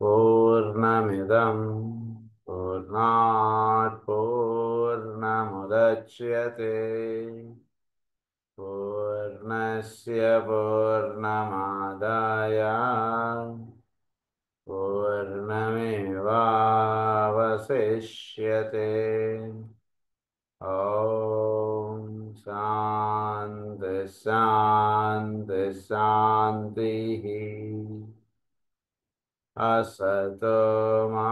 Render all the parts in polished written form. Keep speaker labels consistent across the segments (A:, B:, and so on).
A: పూర్ణమిదం పూర్ణాత్ పూర్ణముదచ్యతే పూర్ణస్య పూర్ణమాదాయ పూర్ణమేవావశిష్యతే. ఓం శాంతి శాంతి శాంతి. असतो मा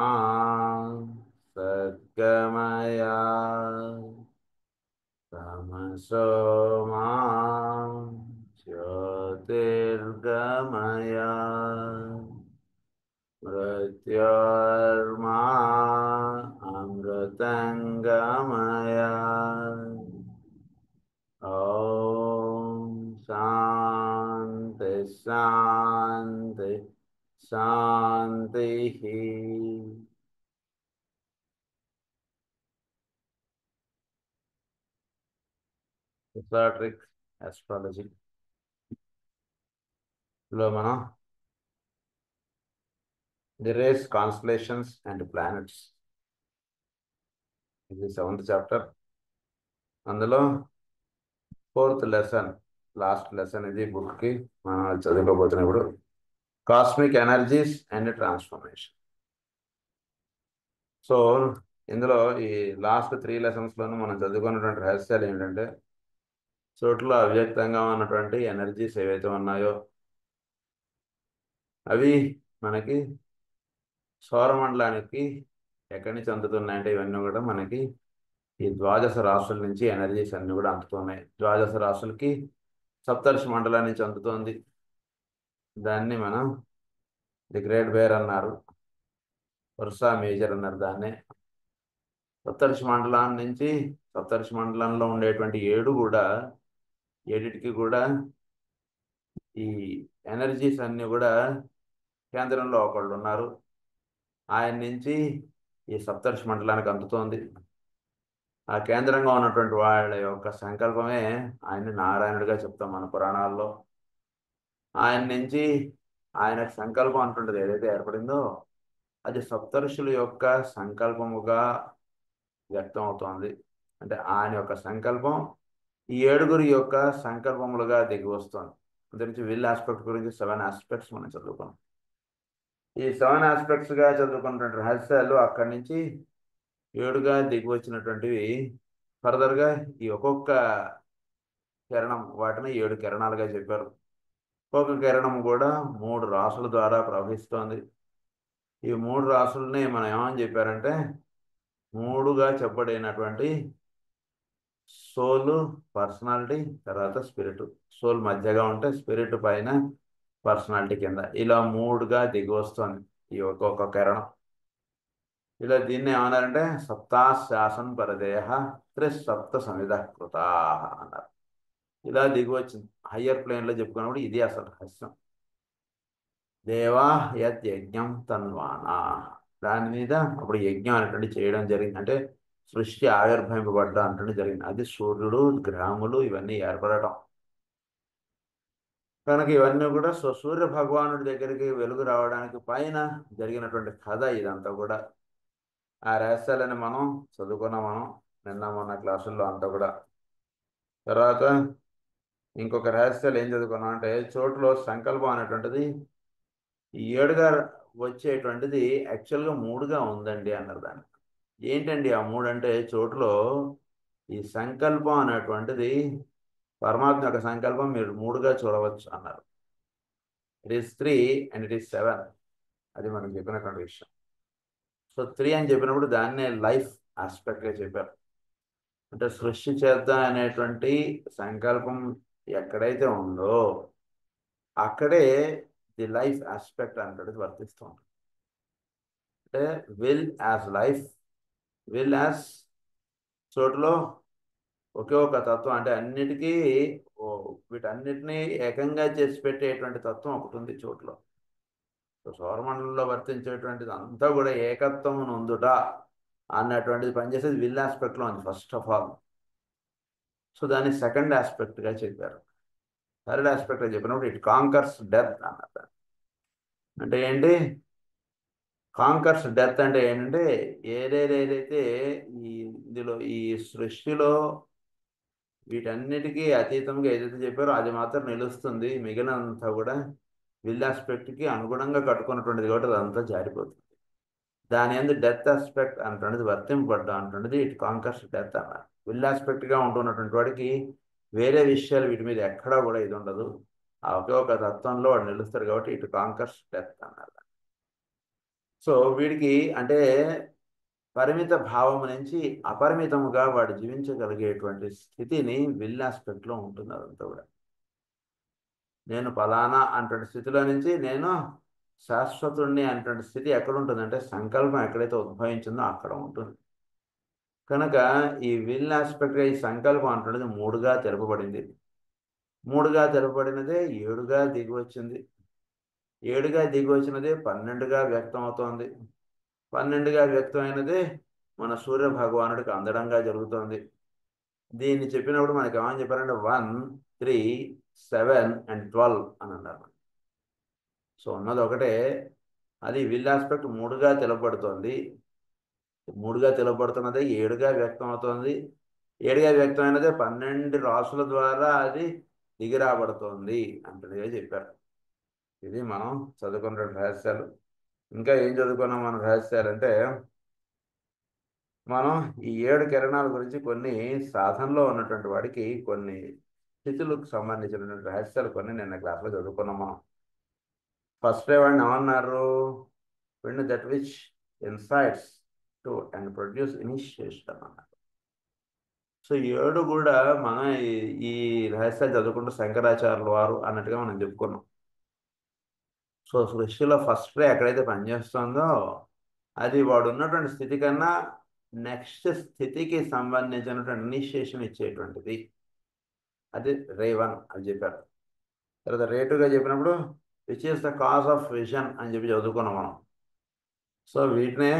A: सद्गमय तमसो मा ज्योतिर्गमय मृत्योर्मा अमृतंगमय. ओम शांति शांति शांति. ఎసాట్రిక్ ఆస్ట్రాలజీ లో మనం the rays constellations and planets, ఇది 7th చాప్టర్. అందులో 4th లెసన్, లాస్ట్ లెసన్ ఇది బుక్కి మనం చదువుకోబోతున్నప్పుడు cosmic energies and transformation. So ఇందులో ఈ లాస్ట్ 3 లెసన్స్లోనూ మనం చదువుకున్నటువంటి రహస్యాలు ఏంటంటే, చోట్ల అవ్యక్తంగా ఉన్నటువంటి ఎనర్జీస్ ఏవైతే ఉన్నాయో అవి మనకి సౌరమండలానికి ఎక్కడి నుంచి అందుతున్నాయంటే, ఇవన్నీ కూడా మనకి ఈ ద్వాదశ రాశుల నుంచి ఎనర్జీస్ అన్నీ కూడా అందుతున్నాయి. ద్వాదశ రాశులకి సప్తర్షి మండలం నుంచి అందుతోంది. దాన్ని మనం ది గ్రేట్ బేర్ అన్నారు, వర్సా మేజర్ అన్నారు దాన్ని. సప్తర్షి మండలం నుంచి, సప్తర్షి మండలంలో ఉండేటువంటి 7 కూడా, 7టికి కూడా ఈ ఎనర్జీస్ అన్నీ కూడా కేంద్రంలో ఒకళ్ళు ఉన్నారు. ఆయన నుంచి ఈ సప్తర్షి మండలానికి అందుతోంది. ఆ కేంద్రంగా ఉన్నటువంటి వాళ్ళ యొక్క సంకల్పమే ఆయన్ని నారాయణుడిగా చెప్తాం మన పురాణాల్లో. ఆయన నుంచి ఆయన సంకల్పం అంటుంటుంది ఏదైతే ఏర్పడిందో అది సప్తర్షుల యొక్క సంకల్పముగా వ్యక్తం అవుతోంది. అంటే ఆయన యొక్క సంకల్పం ఈ 7గురి యొక్క సంకల్పములుగా దిగి వస్తుంది. గురించి విల్ ఆస్పెక్ట్ గురించి 7 ఆస్పెక్ట్స్ మనం చదువుకున్నాం. ఈ 7 ఆస్పెక్ట్స్గా చదువుకున్నటువంటి రహస్యాలు అక్కడి నుంచి 7గా దిగి వచ్చినటువంటివి ఫర్దర్గా ఈ ఒక్కొక్క కిరణం, వాటిని 7 కిరణాలుగా చెప్పారు. ఒక్కొక్క కిరణం కూడా 3 రాసుల ద్వారా ప్రవహిస్తోంది. ఈ 3 రాసుల్ని మనం ఏమని చెప్పారంటే, 3గా చెప్పబడినటువంటి సోల్, పర్సనాలిటీ, తర్వాత స్పిరిట్. సోల్ మధ్యగా ఉంటే స్పిరిట్ పైన, పర్సనాలిటీ కింద, ఇలా 3గా దిగి వస్తుంది ఈ ఒక్కొక్క కిరణం. ఇలా దీన్ని ఏమన్నారంటే సప్తాశాసన్ పరదేహ త్రిసప్త సమిధ కృతా అన్నారు. ఇలా దిగి వచ్చింది. హయ్యర్ ప్లేన్లో చెప్పుకున్నప్పుడు ఇది అసలు రహస్యం. దేవా యత్ యజ్ఞం తన్వానా, దాని మీద అప్పుడు యజ్ఞం అనేటువంటి చేయడం జరిగింది. అంటే సృష్టి ఆవిర్భవింపబడ్డం అంటే జరిగింది. అది సూర్యుడు, గ్రహములు ఇవన్నీ ఏర్పడటం కనుక ఇవన్నీ కూడా సూర్య భగవానుడి దగ్గరికి వెలుగు రావడానికి పైన జరిగినటువంటి కథ ఇదంతా కూడా. ఆ రహస్యాలని మనం చదువుకున్నాం, మనం నిన్న మొన్న క్లాసుల్లో అంతా కూడా. తర్వాత ఇంకొక రహస్యాలు ఏం చదువుకున్నాం అంటే, చోటులో సంకల్పం అనేటువంటిది ఈ 7గా వచ్చేటువంటిది యాక్చువల్గా 3గా ఉందండి అన్నారు. దాన్ని ఏంటండి ఆ 3 అంటే, చోటులో ఈ సంకల్పం అనేటువంటిది పరమాత్మ యొక్క సంకల్పం మీరు 3గా చూడవచ్చు అన్నారు. It is 3 and it is 7. అది మనం చెప్పినటువంటి విషయం. సో 3 అని చెప్పినప్పుడు దాన్నే లైఫ్ ఆస్పెక్ట్గా చెప్పారు. అంటే సృష్టి చేద్దాం అనేటువంటి సంకల్పం ఎక్కడైతే ఉందో అక్కడే ది లైఫ్ ఆస్పెక్ట్ అనేది వర్తిస్తూ ఉంటుంది. అంటే will as life, will as చోటులో ఒకే ఒక తత్వం, అంటే అన్నిటికీ వీటన్నిటినీ ఏకంగా చేసి పెట్టేటువంటి తత్వం ఒకటి ఉంది చోటులో. సౌరమండలంలో వర్తించేటువంటిది అంతా కూడా ఏకత్వం నొందుట అన్నటువంటిది పనిచేసేది విల్ ఆస్పెక్ట్లో ఉంది ఫస్ట్ ఆఫ్ ఆల్. సో దాన్ని సెకండ్ ఆస్పెక్ట్గా చెప్పారు. థర్డ్ ఆస్పెక్ట్గా చెప్పినప్పుడు ఇట్ కాంకర్స్ డెత్ అన్నారు. అంటే ఏంటి? కాంకర్స్ డెత్ అంటే ఏంటంటే ఏదైతే ఇందులో ఈ సృష్టిలో వీటన్నిటికీ అతీతంగా ఏదైతే చెప్పారో అది మాత్రం నిలుస్తుంది, మిగిలినంతా కూడా విల్ ఆస్పెక్ట్కి అనుగుణంగా కట్టుకున్నటువంటిది కాబట్టి అదంతా జారిపోతుంది. దాని అందు డెత్ ఆస్పెక్ట్ అంటున్నది వర్తింపబడ్డా అంటున్నది ఇట్ కాంకర్స్ డెత్ అన్నారు. విల్ ఆస్పెక్ట్గా ఉంటున్నటువంటి వాడికి వేరే విషయాలు వీటి మీద ఎక్కడా కూడా ఇది ఉండదు, ఆ ఒకే ఒక తత్వంలో వాడు నిలుస్తారు కాబట్టి ఇటు కాంకర్స్ డెత్ అన్నారు. సో వీడికి అంటే పరిమిత భావం నుంచి అపరిమితముగా వాడు జీవించగలిగేటువంటి స్థితిని విల్ ఆస్పెక్ట్లో ఉంటుంది అదంతా కూడా. నేను ఫలానా అటువంటి స్థితిలో నుంచి నేను శాశ్వతుణ్ణి అనేటువంటి స్థితి ఎక్కడ ఉంటుందంటే సంకల్పం ఎక్కడైతే ఉద్భవించిందో అక్కడ ఉంటుంది. కనుక ఈ విల్ ఆస్పెక్ట్గా ఈ సంకల్పం అంటున్నది మూడుగా తెలుపబడింది. మూడుగా తెలుపబడినదే ఏడుగా దిగి వచ్చింది. ఏడుగా దిగి వచ్చినదే 12గా వ్యక్తం అవుతోంది. 12గా వ్యక్తమైనదే మన సూర్య భగవానుడికి అందడంగా జరుగుతోంది. దీన్ని చెప్పినప్పుడు మనకి ఏమని చెప్పారంటే 1, 3, 7 and 12 అని అన్నారు. సో ఉన్నది ఒకటే, అది విల్ ఆస్పెక్ట్ మూడుగా తెలుపబడుతోంది. మూడుగా తెలుపబడుతున్నదే ఏడుగా వ్యక్తం అవుతోంది. ఏడుగా వ్యక్తమైనదే 12 రాసుల ద్వారా అది దిగిరాబడుతోంది అంటేనే చెప్పారు. ఇది మనం చదువుకున్న రహస్యాలు. ఇంకా ఏం చదువుకున్నాం మన రహస్యాలు అంటే, మనం ఈ 7 కిరణాల గురించి కొన్ని సాధనలో ఉన్నటువంటి వాడికి కొన్ని స్థితులకు సంబంధించినటువంటి రహస్యాలు కొన్ని నిన్న క్లాస్లో చదువుకున్నాం మనం. ఫస్ట్ డే వాడిని ఏమన్నారు? Win that which insights to and produce initiation అన్నారు. సో 7 కూడా మనం ఈ రహస్యాలు చదువుకుంటూ శంకరాచార్యుల వారు అన్నట్టుగా మనం చెప్పుకున్నాం. సో సృష్టిలో ఫస్ట్ రే ఎక్కడైతే పనిచేస్తుందో అది వాడు ఉన్నటువంటి స్థితి కన్నా నెక్స్ట్ స్థితికి సంబంధించినటువంటి ఇనిషియేషన్ ఇచ్చేటువంటిది. అది రే 1 అని చెప్పారు. తర్వాత రే 2గా చెప్పినప్పుడు which is the cause of vision అని చెప్పి చదువుకున్నాం మనం. సో వీటినే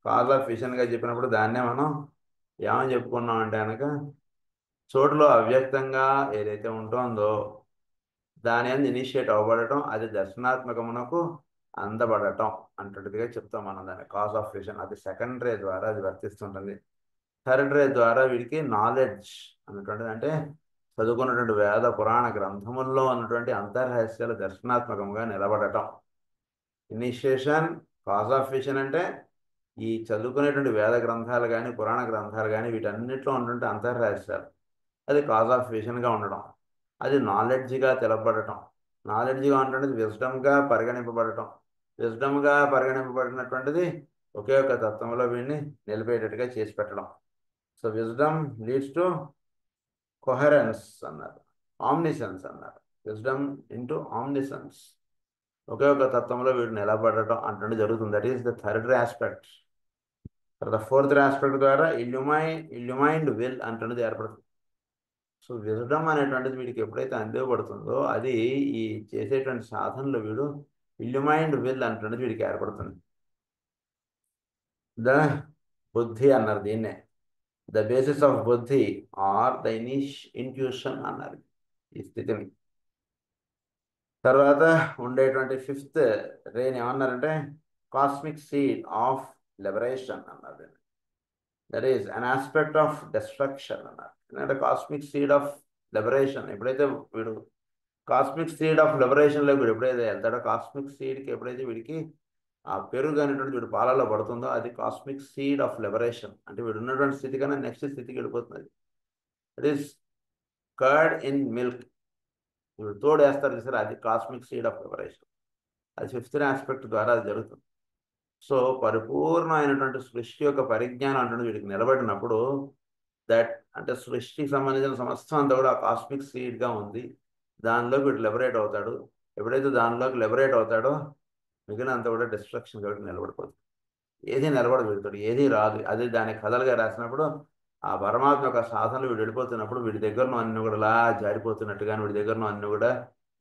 A: కాజ్ ఆఫ్ విజన్గా చెప్పినప్పుడు దాన్నే మనం ఏమని చెప్పుకున్నాం అంటే కనుక చోటులో అవ్యక్తంగా ఏదైతే ఉంటుందో దాని అందు ఇనిషియేట్ అవ్వబడటం, అది దర్శనాత్మకమునకు అందబడటం అంటున్నట్టుగా చెప్తాం మనం దాన్ని కాజ్ ఆఫ్ విజన్. అది సెకండ్ రే ద్వారా అది వర్తిస్తుంటుంది. థర్డ్ రే ద్వారా వీడికి నాలెడ్జ్ అన్నటువంటిది అంటే చదువుకున్నటువంటి వేద పురాణ గ్రంథముల్లో ఉన్నటువంటి అంతర్రహస్యాలు దర్శనాత్మకంగా నిలబడటం. ఇనిషియేషన్, కాజ్ ఆఫ్ విజన్ అంటే ఈ చదువుకునేటువంటి వేద గ్రంథాలు కానీ పురాణ గ్రంథాలు కానీ వీటన్నిటిలో ఉన్నటువంటి అంతర్రహస్యాలు అది కాజ్ ఆఫ్ విజన్గా ఉండడం, అది నాలెడ్జ్గా తెలపబడటం. నాలెడ్జ్గా ఉంటున్నది విజ్డమ్గా పరిగణింపబడటం. విజ్డమ్గా పరిగణింపబడినటువంటిది ఒకే ఒక తత్వంలో వీడిని నిలిపేటట్టుగా చేసి పెట్టడం. So wisdom leads to coherence అన్నారు, ఆమ్నిసెన్స్ అన్నారు. విజ్డమ్ ఇంటూ ఆమ్నిసెన్స్, ఒకే ఒక తత్వంలో వీడు నిలబడటం అంటుండే జరుగుతుంది. That is the third aspect. తర్వాత ఫోర్త్ ఆస్పెక్ట్ ద్వారా ఇల్యుమైన్డ్ విల్ అంటున్నది ఏర్పడుతుంది. సో విజడమ్ అనేటువంటిది వీడికి ఎప్పుడైతే అందివ్వబడుతుందో అది ఈ చేసేటువంటి సాధనలో వీడు ఇల్యుమైన్డ్ విల్ అంటున్నది వీడికి ఏర్పడుతుంది. ద బుద్ధి అన్నారు దీన్నే. ద బేసిస్ ఆఫ్ బుద్ధి ఆర్ ద ఇంట్యూషన్ అన్నారు ఈ స్థితిని. తర్వాత ఉండేటువంటి ఫిఫ్త్ రేని ఏమన్నారంటే కాస్మిక్ సీడ్ ఆఫ్ లిబరేషన్ అన్నారు. That is an aspect of destruction అన్నారు. ఎందుకంటే కాస్మిక్ సీడ్ ఆఫ్ లిబరేషన్ ఎప్పుడైతే వీడు కాస్మిక్ సీడ్ ఆఫ్ లిబరేషన్లో వీడు ఎప్పుడైతే వెళ్తాడో, కాస్మిక్ సీడ్కి ఎప్పుడైతే వీడికి ఆ పెరుగు అనేటువంటి వీడు పాలలో పడుతుందో అది కాస్మిక్ సీడ్ ఆఫ్ లిబరేషన్. అంటే వీడు ఉన్నటువంటి స్థితి కన్నా నెక్స్ట్ స్థితికి వెళ్ళిపోతుంది. It is curd in milk, వీడు తోడు వేస్తారు చూసారు, అది కాస్మిక్ సీడ్ ఆఫ్ లిబరేషన్. అది ఫిఫ్త్ ఆస్పెక్ట్ ద్వారా అది జరుగుతుంది. సో పరిపూర్ణమైనటువంటి సృష్టి యొక్క పరిజ్ఞానం అంటే వీడికి నిలబడినప్పుడు దట్ అంటే సృష్టికి సంబంధించిన సమస్తం అంతా కూడా కాస్మిక్ సీడ్గా ఉంది, దానిలోకి వీడు లిబరేట్ అవుతాడు. ఎప్పుడైతే దానిలోకి లిబరేట్ అవుతాడో మిగిలినంతా కూడా డిస్ట్రక్షన్ కాబట్టి నిలబడిపోతుంది. ఏది నిలబడదు వీడితోటి, ఏది రాదు. అది దాని కథలుగా రాసినప్పుడు ఆ పరమాత్మ యొక్క సాధనలు వీడు వెళ్ళిపోతున్నప్పుడు వీడి దగ్గరను అన్ని కూడా అలా జారిపోతున్నట్టుగాను, వీడి దగ్గరను అన్ని కూడా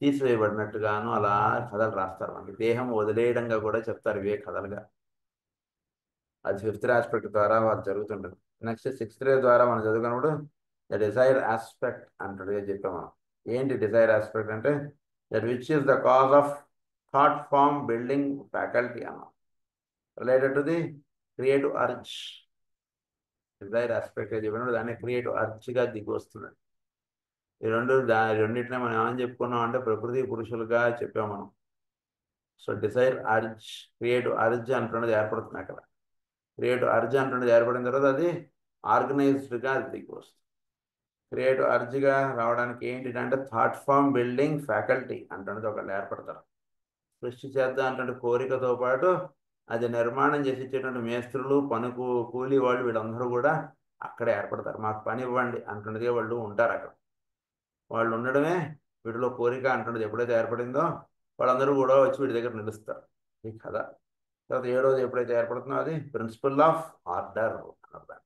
A: తీసివేయబడినట్టుగాను అలా కథలు రాస్తారు. మనకి దేహం వదిలేయడంగా కూడా చెప్తారు ఇవే కథలుగా. అది ఫిఫ్త్ ఆస్పెక్ట్ ద్వారా వారు జరుగుతుంటుంది. నెక్స్ట్ సిక్స్త్ రే ద్వారా మనం చదువుకున్నప్పుడు ద డిజైర్ ఆస్పెక్ట్ అంటుగా చెప్పాం మనం. ఏంటి డిజైర్ ఆస్పెక్ట్ అంటే that which is the cause of thought form building faculty అన్నాం. Related to the creative urge, desire aspect చెప్పినప్పుడు దాన్ని క్రియేటివ్ అర్జ్గా దిగి వస్తుంది. ఈ రెండింటినే మనం ఏమని చెప్పుకున్నాం అంటే ప్రకృతి పురుషులుగా చెప్పాం మనం. So Dzire urge, creative urge అంటున్నది ఏర్పడుతుంది అక్కడ. క్రియేటివ్ అర్జ్ అంటున్నది ఏర్పడిన తర్వాత అది ఆర్గనైజ్డ్గా దిగి వస్తుంది. క్రియేటివ్ అర్జ్గా రావడానికి ఏంటంటే థాట్ ఫామ్ బిల్డింగ్ ఫ్యాకల్టీ అంటున్నది ఒకళ్ళు ఏర్పడతారు. సృష్టి చేద్దాం అంటే కోరికతో పాటు అది నిర్మాణం చేసి ఇచ్చేటువంటి మేస్త్రులు, కూలీ వాళ్ళు వీళ్ళందరూ కూడా అక్కడే ఏర్పడతారు. మాకు పని ఇవ్వండి అంటున్నదే వాళ్ళు ఉంటారు అక్కడ. వాళ్ళు ఉండడమే వీటిలో కోరిక అంటున్నది ఎప్పుడైతే ఏర్పడిందో వాళ్ళందరూ కూడా వచ్చి వీటి దగ్గర నిలుస్తారు. ఈ కథ తర్వాత ఏడోది ఎప్పుడైతే ఏర్పడుతుందో అది ప్రిన్సిపల్ ఆఫ్ ఆర్డర్ అన్నది.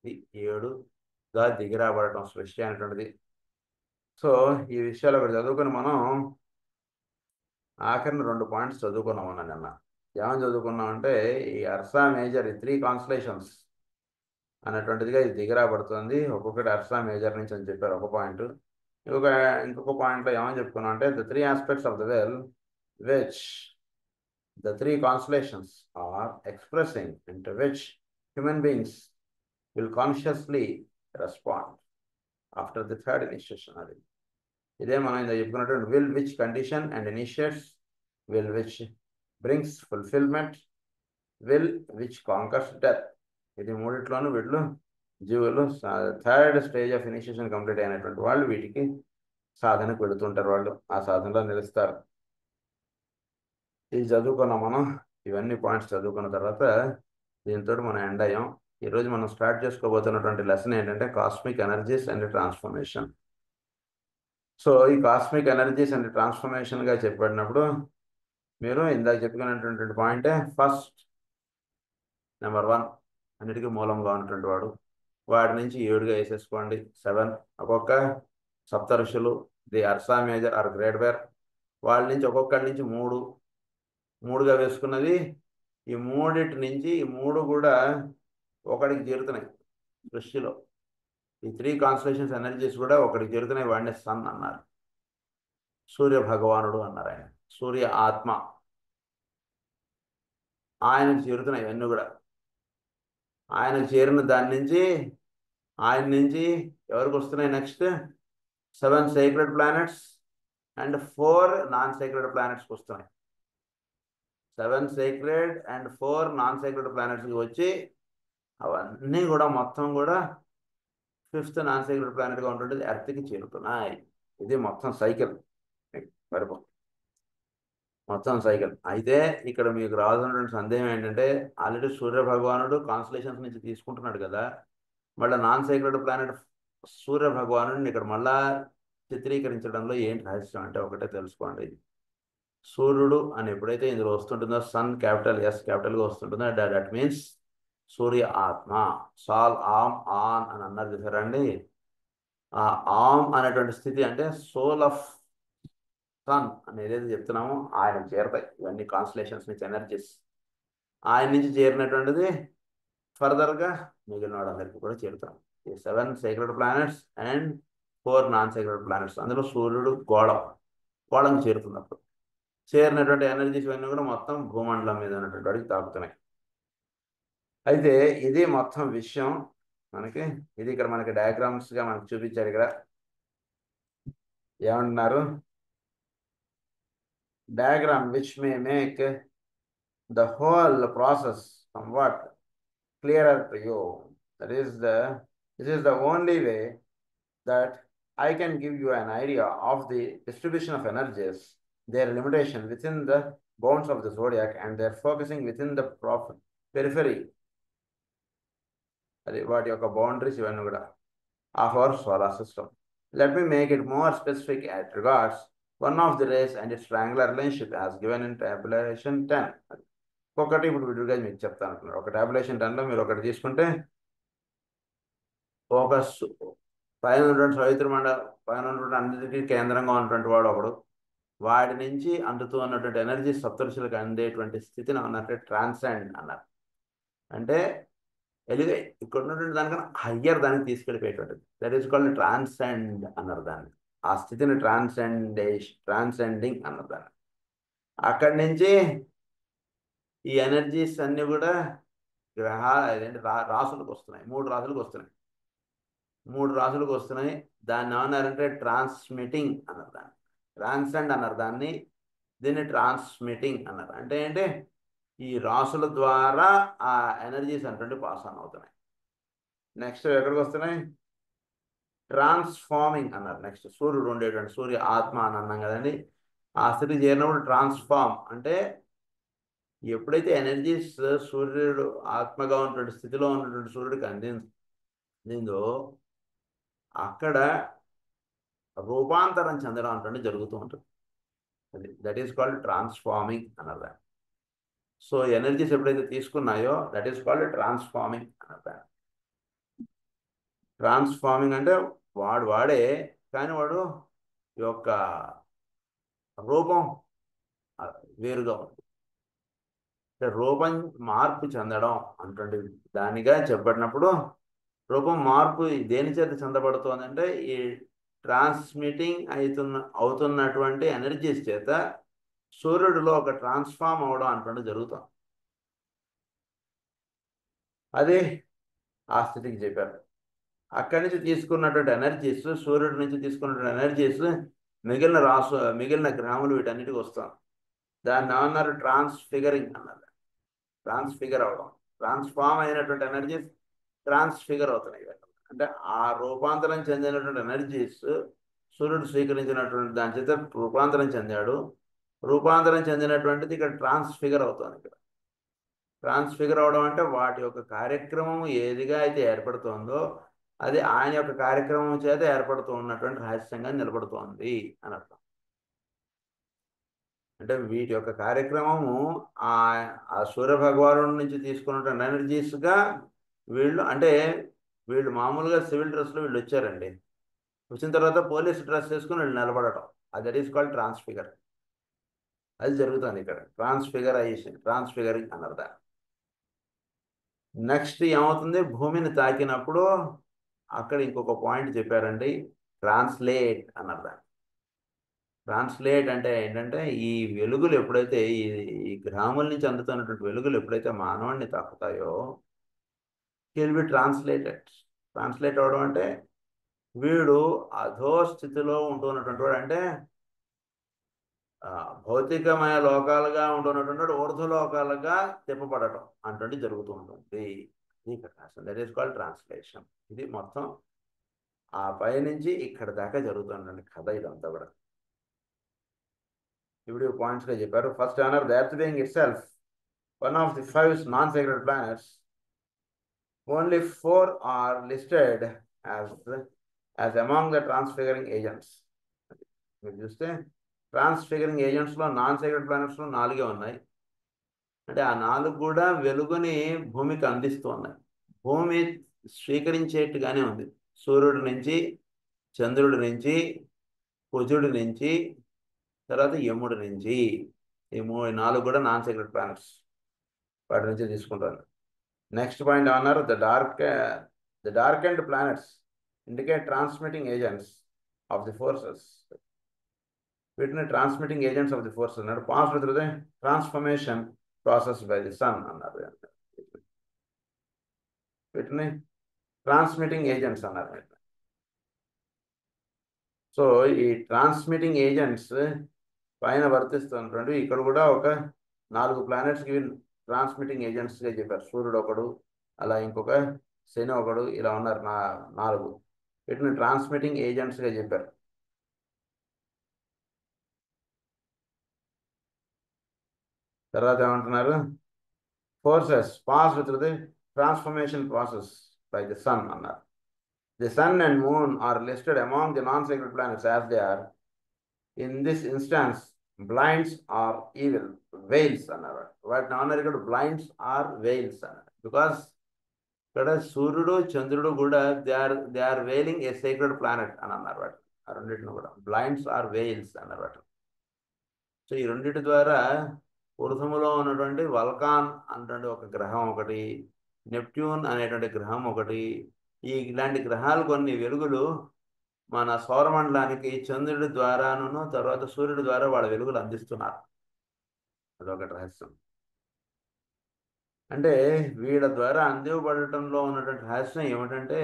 A: ఇది 7గా దిగిరాబడటం సృష్టి అనేటువంటిది. సో ఈ విషయాలు ఒకటి చదువుకొని మనం ఆఖరిని 2 పాయింట్స్ చదువుకున్నాం అన్న నిన్న. ఏమని చదువుకున్నాం అంటే ఈ అర్సా మేజర్, ఈ 3 కాన్స్టలేషన్స్ అనేటువంటిదిగా ఇది దిగిరాబడుతుంది. ఒక్కొక్కటి అర్సా మేజర్ నుంచి అని చెప్పారు ఒక పాయింట్. ఇంకొక పాయింట్లో ఏమని చెప్పుకున్నాం అంటే the 3 aspects of the well which the 3 constellations are expressing, into which human beings will consciously respond after the 3rd initiation. ఇదే మనం ఇందా చెప్పుకున్నటువంటి will which condition and initiates, will which brings fulfillment, will which conquers death. ఇది మూడిట్లోనూ వీళ్ళు జీవులు 3rd stage of initiation complete అయినటువంటి వాళ్ళు వీటికి సాధనకు వెళుతుంటారు. వాళ్ళు ఆ సాధనలో నిలుస్తారు. ఇది చదువుకున్నాం మనం. ఇవన్నీ పాయింట్స్ చదువుకున్న తర్వాత దీంతో మనం ఎండ్ అయ్యాం. ఈరోజు మనం స్టార్ట్ చేసుకోబోతున్నటువంటి లెసన్ ఏంటంటే cosmic energies and transformation. So ఈ కాస్మిక్ ఎనర్జీస్ అండ్ ట్రాన్స్ఫర్మేషన్గా చెప్పబడినప్పుడు మీరు ఇందాక చెప్పుకున్నటువంటి పాయింటే ఫస్ట్ నెంబర్ 1 అన్నిటికీ మూలంగా ఉన్నటువంటి వాడు. వాడి నుంచి 7గా వేసేసుకోండి. 7 ఒక్కొక్క సప్త ఋషులు, the Ursa Major or Great Bear. వాళ్ళ నుంచి ఒక్కొక్కటి నుంచి 3గా వేసుకున్నది. ఈ మూడిటి నుంచి ఈ 3 కూడా ఒకడికి చేరుతున్నాయి సృష్టిలో. ఈ 3 కాన్స్టలేషన్స్ ఎనర్జీస్ కూడా ఒకడికి చేరుతున్నాయి. వాడిని సన్ అన్నారు, సూర్య భగవానుడు అన్నారు. ఆయన సూర్య ఆత్మ, ఆయనకు చేరుతున్నాయి ఇవన్నీ కూడా. ఆయనకు చేరిన దాని నుంచి ఆయన నుంచి ఎవరికి వస్తున్నాయి next 7 secret planets and 4 non secret ప్లానెట్స్కి వస్తున్నాయి. 7 సీక్రెట్ అండ్ 4 నాన్ సీక్రెట్ ప్లానెట్స్కి వచ్చి అవన్నీ కూడా మొత్తం కూడా 5th నాన్ సీక్రెట్ ప్లానెట్గా ఉంటుండేది ఎర్త్కి చేరుతున్నాయి. ఇది మొత్తం సైకిల్, మొత్తం సైకిల్. అయితే ఇక్కడ మీకు రావాల్సినటువంటి సందేహం ఏంటంటే ఆల్రెడీ సూర్య భగవానుడు కాన్స్టలేషన్స్ నుంచి తీసుకుంటున్నాడు కదా, మళ్ళీ నాన్ సీక్రెట్ ప్లానెట్ సూర్య భగవానుడిని ఇక్కడ మళ్ళా చిత్రీకరించడంలో ఏంటి రహస్యం అంటే ఒకటే తెలుసుకోండి. సూర్యుడు అని ఎప్పుడైతే ఇందులో వస్తుంటుందో సన్ క్యాపిటల్ ఎస్ క్యాపిటల్గా వస్తుంటుందో దట్ మీన్స్ సూర్య ఆత్మ. సాల్ ఆమ్ ఆన్ అని అన్నారు చూసారండి. ఆ ఆమ్ అనేటువంటి స్థితి అంటే సోల్ ఆఫ్ సన్ అని ఏదైతే చెప్తున్నామో ఆయన చేరతాయి ఇవన్నీ కాన్స్టలేషన్స్ నుంచి ఎనర్జీస్. ఆయన నుంచి చేరినటువంటిది ఫర్దర్గా మిగిలిన వాళ్ళందరికీ కూడా చేరుతాం. ఈ 7 secret planets and 4 non secret planets, అందులో సూర్యుడు గోళం చేరుతున్నప్పుడు చేరినటువంటి ఎనర్జీస్ ఇవన్నీ కూడా మొత్తం భూమండలం మీద ఉన్నటువంటి వాడికి తాకుతున్నాయి. అయితే ఇది మొత్తం విషయం మనకి. ఇది ఇక్కడ మనకి డయాగ్రామ్స్గా మనకు చూపించారు. ఇక్కడ ఏమంటున్నారు, diagram which may make the whole process somewhat clearer to you. This is the only way that I can give you an idea of the distribution of energies, their limitation within the bounds of the zodiac, and their focusing within the periphery. అది వాటి యొక్క boundaries ఇవన్నీ కూడా of our solar system. Let me make it more specific as regards one of the rays and its triangular relationship as given in tabulation 10. ఒకటి ఇప్పుడు విడిగా మీకు చెప్తాను అంటున్నారు. ఒక టాబులేషన్ 10లో మీరు ఒకటి తీసుకుంటే ఒక పైన ఉన్నటువంటి అన్నిటికీ కేంద్రంగా ఉన్నటువంటి వాడు ఒకడు, వాడి నుంచి అందుతూ ఉన్నటువంటి ఎనర్జీ సప్తఋషులకు అందేటువంటి స్థితిని అన్నట్టు ట్రాన్సెండ్ అన్నారు. అంటే ఎలివే ఇక్కడ ఉన్నటువంటి దానికన్నా హయ్యర్ దానికి తీసుకెళ్ళిపోయేటువంటిది. దట్ ఈస్ కాల్డ్ ట్రాన్సెండ్ అన్నారు దాన్ని. ఆ స్థితిని ట్రాన్సెండింగ్ అన్నారు దాన్ని. అక్కడి నుంచి ఈ ఎనర్జీస్ అన్నీ కూడా అదేంటి రాసులకు వస్తున్నాయి, 3 రాసులకు వస్తున్నాయి. 3 రాసులకు వస్తున్నాయి. దాన్ని ఏమన్నారంటే ట్రాన్స్మిటింగ్ అన్నారు. దాన్ని ట్రాన్సెండ్ అన్నారు. దీన్ని ట్రాన్స్మిటింగ్ అన్నారు. అంటే ఏంటి, ఈ రాసుల ద్వారా ఆ ఎనర్జీస్ అంటే పాస్ ఆన్ అవుతున్నాయి. నెక్స్ట్ ఎక్కడికి వస్తున్నాయి, ట్రాన్స్ఫార్మింగ్ అన్నారు. నెక్స్ట్ సూర్యుడు ఉండేటువంటి సూర్య ఆత్మ అని అన్నాం కదండి. ఆ స్థితికి చేరినప్పుడు ట్రాన్స్ఫార్మ్ అంటే ఎప్పుడైతే ఎనర్జీస్ సూర్యుడు ఆత్మగా ఉన్నటువంటి స్థితిలో ఉన్నటువంటి సూర్యుడికి అందిందో అక్కడ రూపాంతరం చెందడం అంటే జరుగుతూ ఉంటుంది. దట్ ఈస్ కాల్డ్ ట్రాన్స్ఫార్మింగ్ అన్నారు. సో ఎనర్జీస్ ఎప్పుడైతే తీసుకున్నాయో దట్ ఈస్ కాల్డ్ ట్రాన్స్ఫార్మింగ్ అన్నారు. ట్రాన్స్ఫార్మింగ్ అంటే వాడే కానీ వాడు యొక్క రూపం వేరుగా ఉంది. అంటే రూపం మార్పు చెందడం అంటే దానిగా చెప్పబడినప్పుడు రూపం మార్పు దేని చేత చెందబడుతుంది అంటే ఈ ట్రాన్స్మిటింగ్ అవుతున్నటువంటి ఎనర్జీస్ చేత సూర్యుడిలో ఒక ట్రాన్స్ఫార్మ్ అవడం అంటే జరుగుతుంది. అదే ఆ స్థితికి చెప్పారు. అక్కడి నుంచి తీసుకున్నటువంటి ఎనర్జీస్, సూర్యుడి నుంచి తీసుకున్నటువంటి ఎనర్జీస్ మిగిలిన గ్రహములు వీటన్నిటికి వస్తాం. దాన్ని ఏమన్నారు, ట్రాన్స్ఫిగరింగ్ అన్నారు. ట్రాన్స్ఫిగర్ అవడం, ట్రాన్స్ఫార్మ్ అయినటువంటి ఎనర్జీస్ ట్రాన్స్ఫిగర్ అవుతున్నాయి. అంటే ఆ రూపాంతరం చెందినటువంటి ఎనర్జీస్ సూర్యుడు స్వీకరించినటువంటి దాని చేత రూపాంతరం చెందాడు. రూపాంతరం చెందినటువంటిది ఇక్కడ ట్రాన్స్ఫిగర్ అవుతుంది. ఇక్కడ ట్రాన్స్ఫిగర్ అవడం అంటే వాటి యొక్క కార్యక్రమం ఏదిగా అయితే ఏర్పడుతోందో అది ఆయన యొక్క కార్యక్రమం చేత ఏర్పడుతూ ఉన్నటువంటి రహస్యంగా నిలబడుతోంది అని అర్థం. అంటే వీటి యొక్క కార్యక్రమము ఆ సూర్య భగవాను నుంచి తీసుకున్నటువంటి ఎనర్జీస్గా వీళ్ళు మామూలుగా సివిల్ డ్రెస్లో వీళ్ళు వచ్చారండి. వచ్చిన తర్వాత పోలీస్ డ్రెస్ వేసుకుని వీళ్ళు నిలబడటం, అది దట్ ఈస్ కాల్డ్ ట్రాన్స్ఫిగర్. అది జరుగుతుంది ఇక్కడ, ట్రాన్స్ఫిగరింగ్ అన్నారు. నెక్స్ట్ ఏమవుతుంది, భూమిని తాకినప్పుడు అక్కడ ఇంకొక పాయింట్ చెప్పారండి, ట్రాన్స్లేట్ అన్నారు. ట్రాన్స్లేట్ అంటే ఏంటంటే ఈ వెలుగులు ఎప్పుడైతే ఈ గ్రహముల నుంచి అందుతున్నటువంటి వెలుగులు ఎప్పుడైతే మానవుడిని తాకుతాయో విల్ బి ట్రాన్స్లేట్ అవడం అంటే వీడు అధో స్థితిలో ఉంటున్నటువంటి వాడు, అంటే భౌతికమైన లోకాలుగా ఉంటున్నటువంటి వాడు ఊర్ధ్వలోకాలుగా తిప్పబడటం అంటే జరుగుతూ ఉంటుంది. That is called translation. ఇది మొత్తం ఆ పై నుంచి ఇక్కడ దాకా జరుగుతుందండి కథ ఇదంతా కూడా. ఇప్పుడు పాయింట్స్గా చెప్పారు. First honour the earth being itself one of the 5 non secret planets. Only 4 are listed as among the transfiguring agents. మీరు చూస్తే ట్రాన్స్ఫిగరింగ్ ఏజెంట్స్లో నాన్-సీక్రెట్ ప్లానెట్స్లో 4 ఉన్నాయి. అంటే ఆ 4 కూడా వెలుగుని భూమికి అందిస్తూ ఉన్నాయి. భూమి స్వీకరించేట్టుగానే ఉంది. సూర్యుడి నుంచి, చంద్రుడి నుంచి, కుజుడి నుంచి, తర్వాత యముడి నుంచి, ఈ 4 కూడా నాన్-సీక్రెట్ ప్లానెట్స్, వాటి నుంచి తీసుకుంటారు. నెక్స్ట్ పాయింట్ ఏమన్నారు, the darkened planets indicate transmitting agents of the forces. వీటిని transmitting agents of the forces అన్నారు. Pass through the transformation process by the sun అన్నారు. వీటిని ట్రాన్స్మిటింగ్ ఏజెంట్స్ అన్నారు. సో ఈ ట్రాన్స్మిటింగ్ ఏజెంట్స్ పైన వర్తిస్తున్నటువంటి ఇక్కడ కూడా ఒక 4 ప్లానెట్స్కి ట్రాన్స్మిటింగ్ ఏజెంట్స్గా చెప్పారు. సూర్యుడు ఒకడు, అలా ఇంకొక శని ఒకడు, ఇలా ఉన్నారు 4. వీటిని ట్రాన్స్మిటింగ్ ఏజెంట్స్గా చెప్పారు. తర్వాత ఏమంటున్నారు, forces pass through the transformation process by the sun అన్నారు. The sun and moon are listed among the non secret planets as they are in this instance blinds or evil veils అన్నారు. వాటిని అన్నారు ఇక్కడ బ్లైండ్స్ ఆర్ వెయిల్స్ అన్నారు. Because ఇక్కడ సూర్యుడు చంద్రుడు కూడా they are veiling a secret planet అని అన్నారు. వాటి ఆ రెండింటిని కూడా బ్లైండ్స్ ఆర్ వెయిల్స్ అన్నారు వాటి. సో ఈ రెండింటి ద్వారా ఊర్ధములో ఉన్నటువంటి వల్కాన్ అనేటువంటి ఒక గ్రహం ఒకటి, నెప్ట్యూన్ అనేటువంటి గ్రహం ఒకటి, ఇలాంటి గ్రహాలు కొన్ని వెలుగులు మన సౌరమండలానికి చంద్రుడి ద్వారాను తర్వాత సూర్యుడి ద్వారా వాళ్ళ వెలుగులు అందిస్తున్నారు. అదొకటి రహస్యం. అంటే వీళ్ళ ద్వారా అందివ్వబడటంలో ఉన్నటువంటి రహస్యం ఏమిటంటే,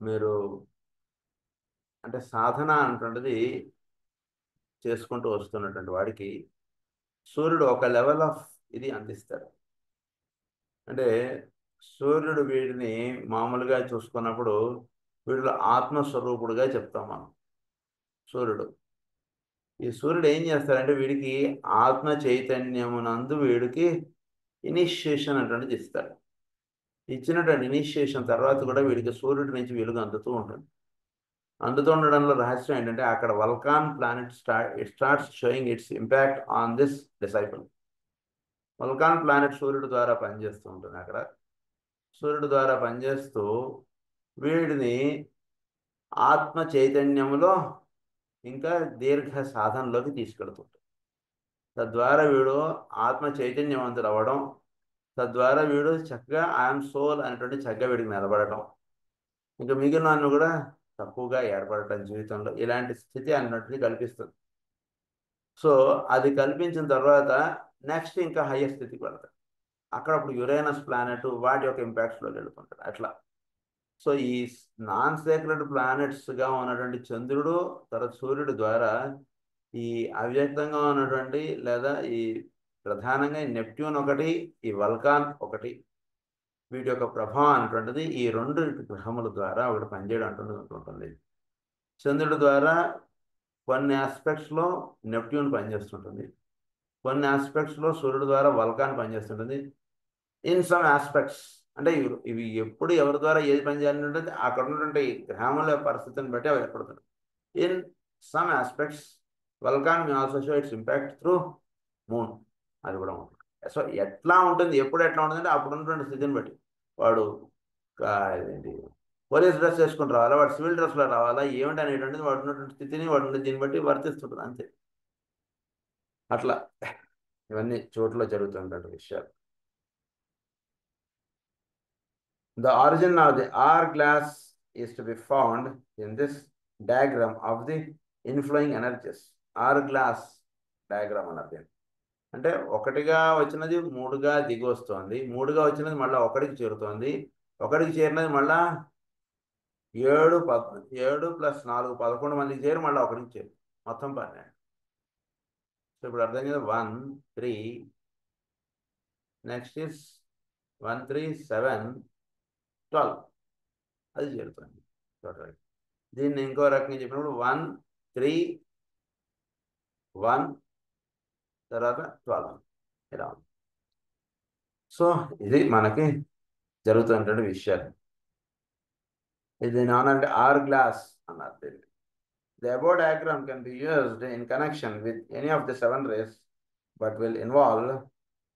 A: మీరు అంటే సాధన అంటున్నది చేసుకుంటూ వస్తున్నటువంటి వాడికి సూర్యుడు ఒక లెవెల్ ఆఫ్ ఇది అందిస్తాడు. అంటే సూర్యుడు వీడిని మామూలుగా చూసుకున్నప్పుడు వీడిలో ఆత్మస్వరూపుడుగా చెప్తాం మనం. సూర్యుడు ఈ సూర్యుడు ఏం చేస్తాడంటే వీడికి ఆత్మ చైతన్యమునందు వీడికి ఇనిషియేషన్ అటువంటిది ఇస్తాడు. ఇచ్చినటువంటి ఇనిషియేషన్ తర్వాత కూడా వీడికి సూర్యుడి నుంచి వెలుగు అందుతూ ఉంటుంది. అందుతూ ఉండడంలో రహస్యం ఏంటంటే అక్కడ Vulcan planet starts showing its impact on this disciple. Vulcan planet సూర్యుడు ద్వారా పనిచేస్తూ ఉంటుంది. అక్కడ సూర్యుడు ద్వారా పనిచేస్తూ వీడిని ఆత్మ చైతన్యములో ఇంకా దీర్ఘ సాధనలోకి తీసుకెడుతుంటాడు. తద్వారా వీడు ఆత్మ చైతన్యవంతుడు అవ్వడం, తద్వారా వీడు చక్కగా ఐఎమ్ సోల్ అనేటువంటి చక్కగా వీడికి నిలబడటం, ఇంకా మిగిలిన కూడా తక్కువగా ఏర్పడటం జీవితంలో ఇలాంటి స్థితి అన్నట్టుని కల్పిస్తుంది. సో అది కల్పించిన తర్వాత నెక్స్ట్ ఇంకా హయ్యర్ స్థితికి వెళ్తాడు. అక్కడ అప్పుడు యురేనస్ ప్లానెట్ వాటి యొక్క ఇంపాక్ట్స్లోకి వెళుతుంటాడు అట్లా. సో ఈ నాన్ సేక్రెడ్ ప్లానెట్స్గా ఉన్నటువంటి చంద్రుడు తర్వాత సూర్యుడు ద్వారా ఈ అవ్యక్తంగా ఉన్నటువంటి లేదా ఈ ప్రధానంగా నెప్ట్యూన్ ఒకటి, ఈ వల్కాన్ ఒకటి, వీటి యొక్క ప్రభావం అనేటువంటిది ఈ రెండు గ్రహముల ద్వారా ఒకటి పనిచేయడం అంటుంటుంది. చంద్రుడి ద్వారా కొన్ని ఆస్పెక్ట్స్లో నెప్ట్యూన్ పనిచేస్తుంటుంది, కొన్ని ఆస్పెక్ట్స్లో సూర్యుడు ద్వారా వల్కాన్ పనిచేస్తుంటుంది. ఇన్ సమ్ ఆస్పెక్ట్స్ అంటే ఇవి ఎప్పుడు ఎవరి ద్వారా ఏది పనిచేయాలని ఉంటుంది అక్కడ ఉన్నటువంటి గ్రామాల పరిస్థితిని బట్టి అవి ఏర్పడుతుంది. In some aspects Vulcan may also show it's impact through moon. అది కూడా ఉంటుంది. సో ఎట్లా ఉంటుంది, ఎప్పుడు ఎట్లా ఉంటుందంటే అప్పుడు ఉన్నటువంటి స్థితిని బట్టి వాడు ఏంటి పోలీస్ డ్రెస్ వేసుకుని రావాలా, వాడు సివిల్ డ్రెస్లో రావాలా, ఏమిటి అనేటువంటిది వాడు ఉన్నటువంటి స్థితిని వాడు దీన్ని బట్టి వర్తిస్తుంటుంది అంతే. అట్లా ఇవన్నీ చోట్ల జరుగుతున్నటువంటి విషయాలు. The origin of the hourglass is to be found in this diagram of the inflowing energies. Hourglass diagram అన్నది అంటే ఒకటిగా వచ్చినది మూడుగా దిగి వస్తుంది, మూడుగా వచ్చినది మళ్ళీ ఒకటికి చేరుతోంది, ఒకటికి చేరినది మళ్ళా 7 + 4 11 మందికి చేరి మళ్ళీ ఒకటికి చేరు, మొత్తం 12. సో ఇప్పుడు అర్థం కదా 1 3 నెక్స్ట్ ఇస్ 1 3 7 12 అది చేరుతుంది టోటల్. దీన్ని ఇంకో రకంగా చెప్పినప్పుడు 1 3 1 తర్వాత 12 ఇలా ఉంది. సో ఇది మనకి జరుగుతున్నటువంటి విషయాలు. ఇది నానంటే hourglass అన్నారు దీన్ని. The above diagram can be used in connection with any of the 7 rays, but will involve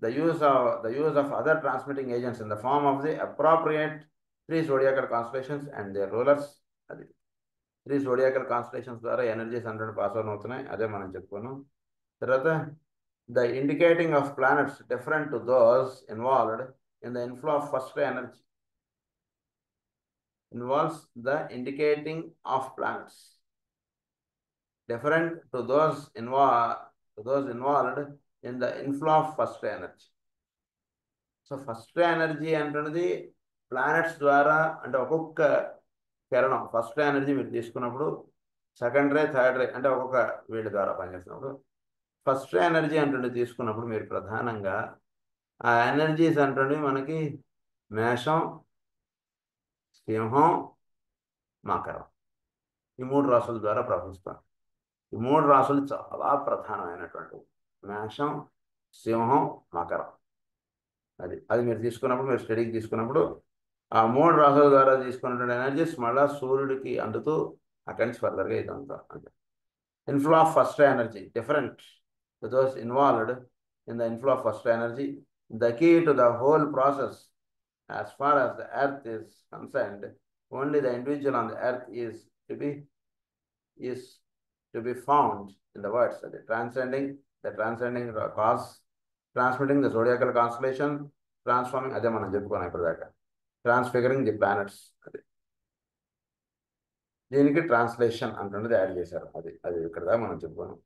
A: the use of other transmitting agents in the form of the appropriate 3 zodiacal constellations and their rulers. అది 3 zodiacal constellations ద్వారా energies అంటే pass on అవుతున్నాయి, అదే మనం చెప్పుకున్నాం. తర్వాత the indicating of planets different to those involved in the inflow of first ray energy. Involves the indicating of planets different to those involved in the inflow of first ray energy. So first ray energy అంటున్నది planets ద్వారా, అంటే ఒక్కొక్క కిరణం first రే energy మీరు తీసుకున్నప్పుడు second రే third రే అంటే ఒక్కొక్క వీళ్ళ ద్వారా పనిచేస్తున్నప్పుడు ఫస్ట్ రే ఎనర్జీ అంటుండే తీసుకున్నప్పుడు మీరు ప్రధానంగా ఆ ఎనర్జీస్ అంటుండే మనకి మేషం, సింహం, మకరం ఈ 3 రాసుల ద్వారా ప్రవహిస్తాం. ఈ 3 రాసులు చాలా ప్రధానమైనటువంటి మేషం, సింహం, మకరం. అది మీరు తీసుకున్నప్పుడు, మీరు స్టడీకి తీసుకున్నప్పుడు ఆ 3 రాసుల ద్వారా తీసుకున్నటువంటి ఎనర్జీస్ మళ్ళీ సూర్యుడికి అందుతూ అక్కడి నుంచి ఫర్దర్గా ఇదంతా అంటే inflow of first ray energy different to those involved in the inflow of first ray energy. The key to the whole process as far as the earth is concerned, only the individual on the earth is to be found in the words the transcending cause, transmitting the zodiacal constellation, transforming అదే మనం చెప్పుకున్నాం ఇప్పటిదాకా, ట్రాన్స్ఫిగరింగ్ the planets. అది దీనికి translation అంటున్నది add చేశారు. అది ఇక్కడ దాకా మనం చెప్పుకున్నాం.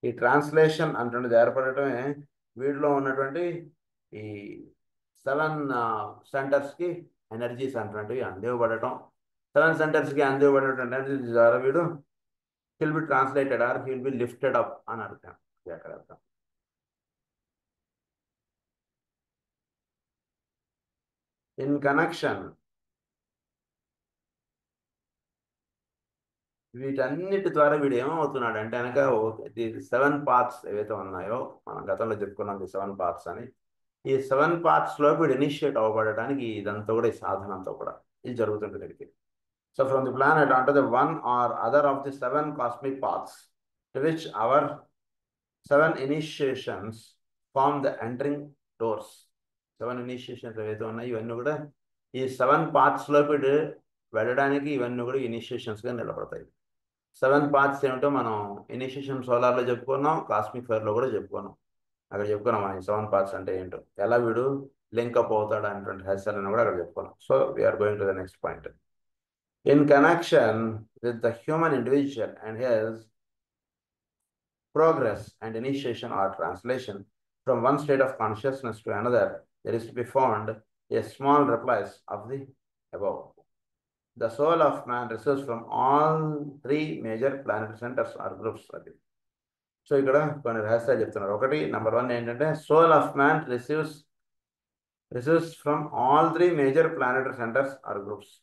A: ఈ ట్రాన్స్లేషన్ అంటున్నది ఏర్పడటమే వీటిలో ఉన్నటువంటి ఈ 7 సెంటర్స్కి ఎనర్జీస్ అటువంటివి అందివ్వబడటం, 7 సెంటర్స్కి అందివ్వబడినటువంటి ఎనర్జీ ద్వారా వీడు will be translated or will be lifted up అని అర్థం. ఎక్కడ అర్థం? ఇన్ కనెక్షన్ వీటన్నిటి ద్వారా వీడు ఏమవుతున్నాడు అంటే కనుక 7 పార్ట్స్ ఏవైతే ఉన్నాయో మనం గతంలో చెప్పుకున్నాం ఈ 7 పార్ట్స్ అని. ఈ 7 పార్ట్స్లో వీడు ఇనిషియేట్ అవ్వబడటానికి ఇదంతా కూడా ఈ సాధన అంతా కూడా ఇది జరుగుతుంటుంది వీడికి. So from the planet onto the one or other of the 7 cosmic paths to which our 7 initiations form the entering doors. 7 initiations ఏవైతే ఉన్నాయో ఇవన్నీ కూడా ఈ 7 పార్ట్స్లో వీడు వెళ్ళడానికి ఇవన్నీ కూడా ఇనిషియేషన్స్గా నిలబడతాయి. 7 పార్ట్స్ ఏమిటో మనం ఇనిషియేషన్ సోలార్లో చెప్పుకున్నాం, కాస్మిక్ ఫైర్లో కూడా చెప్పుకున్నాం. అక్కడ చెప్పుకున్నాం మనం 7 పార్ట్స్ అంటే ఏంటో, ఎలా వీడు లింకప్ అవుతాడు అనేటువంటి రహస్యాలను కూడా అక్కడ చెప్పుకున్నాం. So we are going to the next point. In connection with the human individual and his progress and initiation or translation from one state of consciousness to another, there is to be found a small replies of the above. The soul of man receives from all 3 major planetary centers or groups. So ఇక్కడ కొన్ని రహస్యాలు చెప్తున్నారు. ఒకటి, number 1 ఏంటంటే soul of man receives from all 3 major planetary centres or groups.